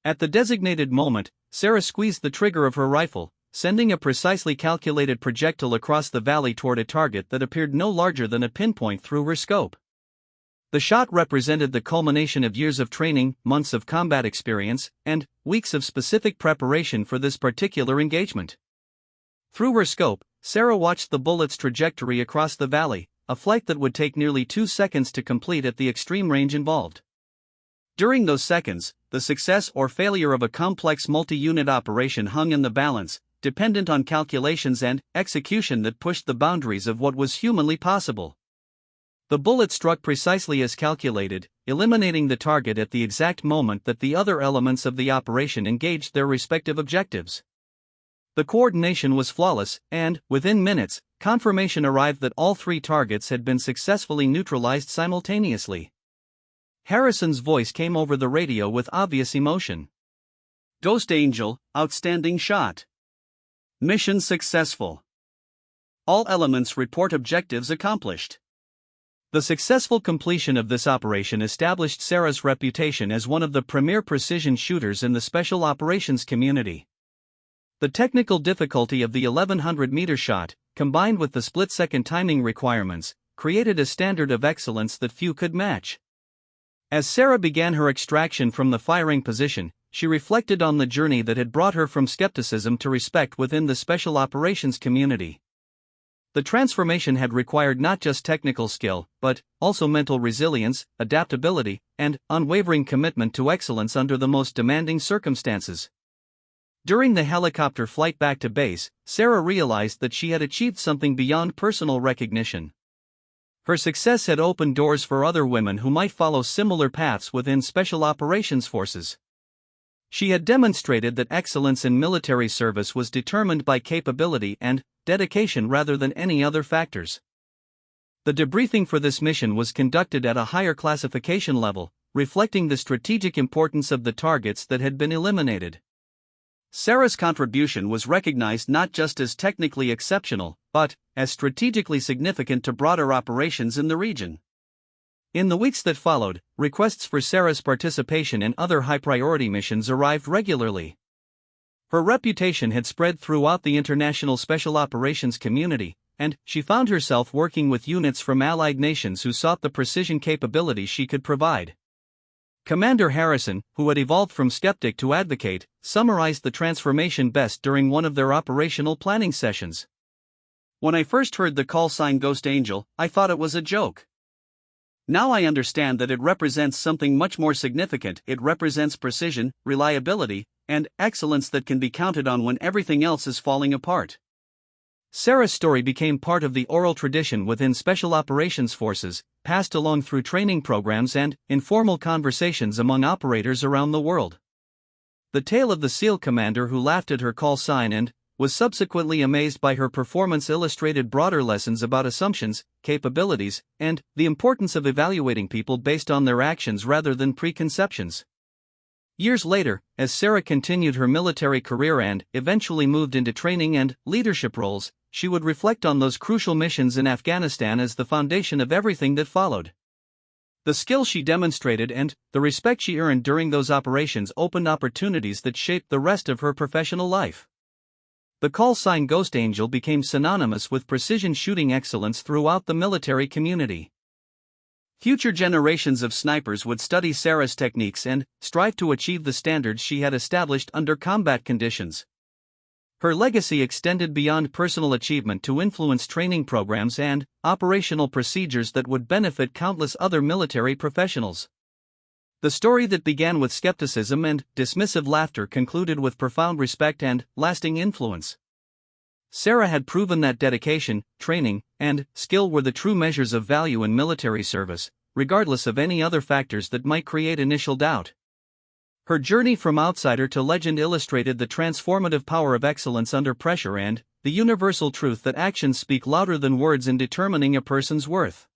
At the designated moment, Sarah squeezed the trigger of her rifle, sending a precisely calculated projectile across the valley toward a target that appeared no larger than a pinpoint through her scope. The shot represented the culmination of years of training, months of combat experience, and weeks of specific preparation for this particular engagement. Through her scope, Sarah watched the bullet's trajectory across the valley, a flight that would take nearly 2 seconds to complete at the extreme range involved. During those seconds, the success or failure of a complex multi-unit operation hung in the balance, dependent on calculations and execution that pushed the boundaries of what was humanly possible. The bullet struck precisely as calculated, eliminating the target at the exact moment that the other elements of the operation engaged their respective objectives. The coordination was flawless, and, within minutes, confirmation arrived that all 3 targets had been successfully neutralized simultaneously. Harrison's voice came over the radio with obvious emotion. "Ghost Angel, outstanding shot. Mission successful. All elements report objectives accomplished." The successful completion of this operation established Sarah's reputation as one of the premier precision shooters in the special operations community. The technical difficulty of the 1100-meter shot, combined with the split-second timing requirements, created a standard of excellence that few could match. As Sarah began her extraction from the firing position, she reflected on the journey that had brought her from skepticism to respect within the special operations community. The transformation had required not just technical skill, but also mental resilience, adaptability, and unwavering commitment to excellence under the most demanding circumstances. During the helicopter flight back to base, Sarah realized that she had achieved something beyond personal recognition. Her success had opened doors for other women who might follow similar paths within special operations forces. She had demonstrated that excellence in military service was determined by capability and dedication rather than any other factors. The debriefing for this mission was conducted at a higher classification level, reflecting the strategic importance of the targets that had been eliminated. Sarah's contribution was recognized not just as technically exceptional, but as strategically significant to broader operations in the region. In the weeks that followed, requests for Sarah's participation in other high-priority missions arrived regularly. Her reputation had spread throughout the international special operations community, and she found herself working with units from allied nations who sought the precision capabilities she could provide. Commander Harrison, who had evolved from skeptic to advocate, summarized the transformation best during one of their operational planning sessions. "When I first heard the call sign Ghost Angel, I thought it was a joke. Now I understand that it represents something much more significant. It represents precision, reliability, and excellence that can be counted on when everything else is falling apart." Sarah's story became part of the oral tradition within Special Operations Forces, passed along through training programs and informal conversations among operators around the world. The tale of the SEAL commander who laughed at her call sign and was subsequently amazed by her performance illustrated broader lessons about assumptions, capabilities, and the importance of evaluating people based on their actions rather than preconceptions. Years later, as Sarah continued her military career and eventually moved into training and leadership roles, she would reflect on those crucial missions in Afghanistan as the foundation of everything that followed. The skill she demonstrated and the respect she earned during those operations opened opportunities that shaped the rest of her professional life. The call sign Ghost Angel became synonymous with precision shooting excellence throughout the military community. Future generations of snipers would study Sarah's techniques and strive to achieve the standards she had established under combat conditions. Her legacy extended beyond personal achievement to influence training programs and operational procedures that would benefit countless other military professionals. The story that began with skepticism and dismissive laughter concluded with profound respect and lasting influence. Sarah had proven that dedication, training, and skill were the true measures of value in military service, regardless of any other factors that might create initial doubt. Her journey from outsider to legend illustrated the transformative power of excellence under pressure and the universal truth that actions speak louder than words in determining a person's worth.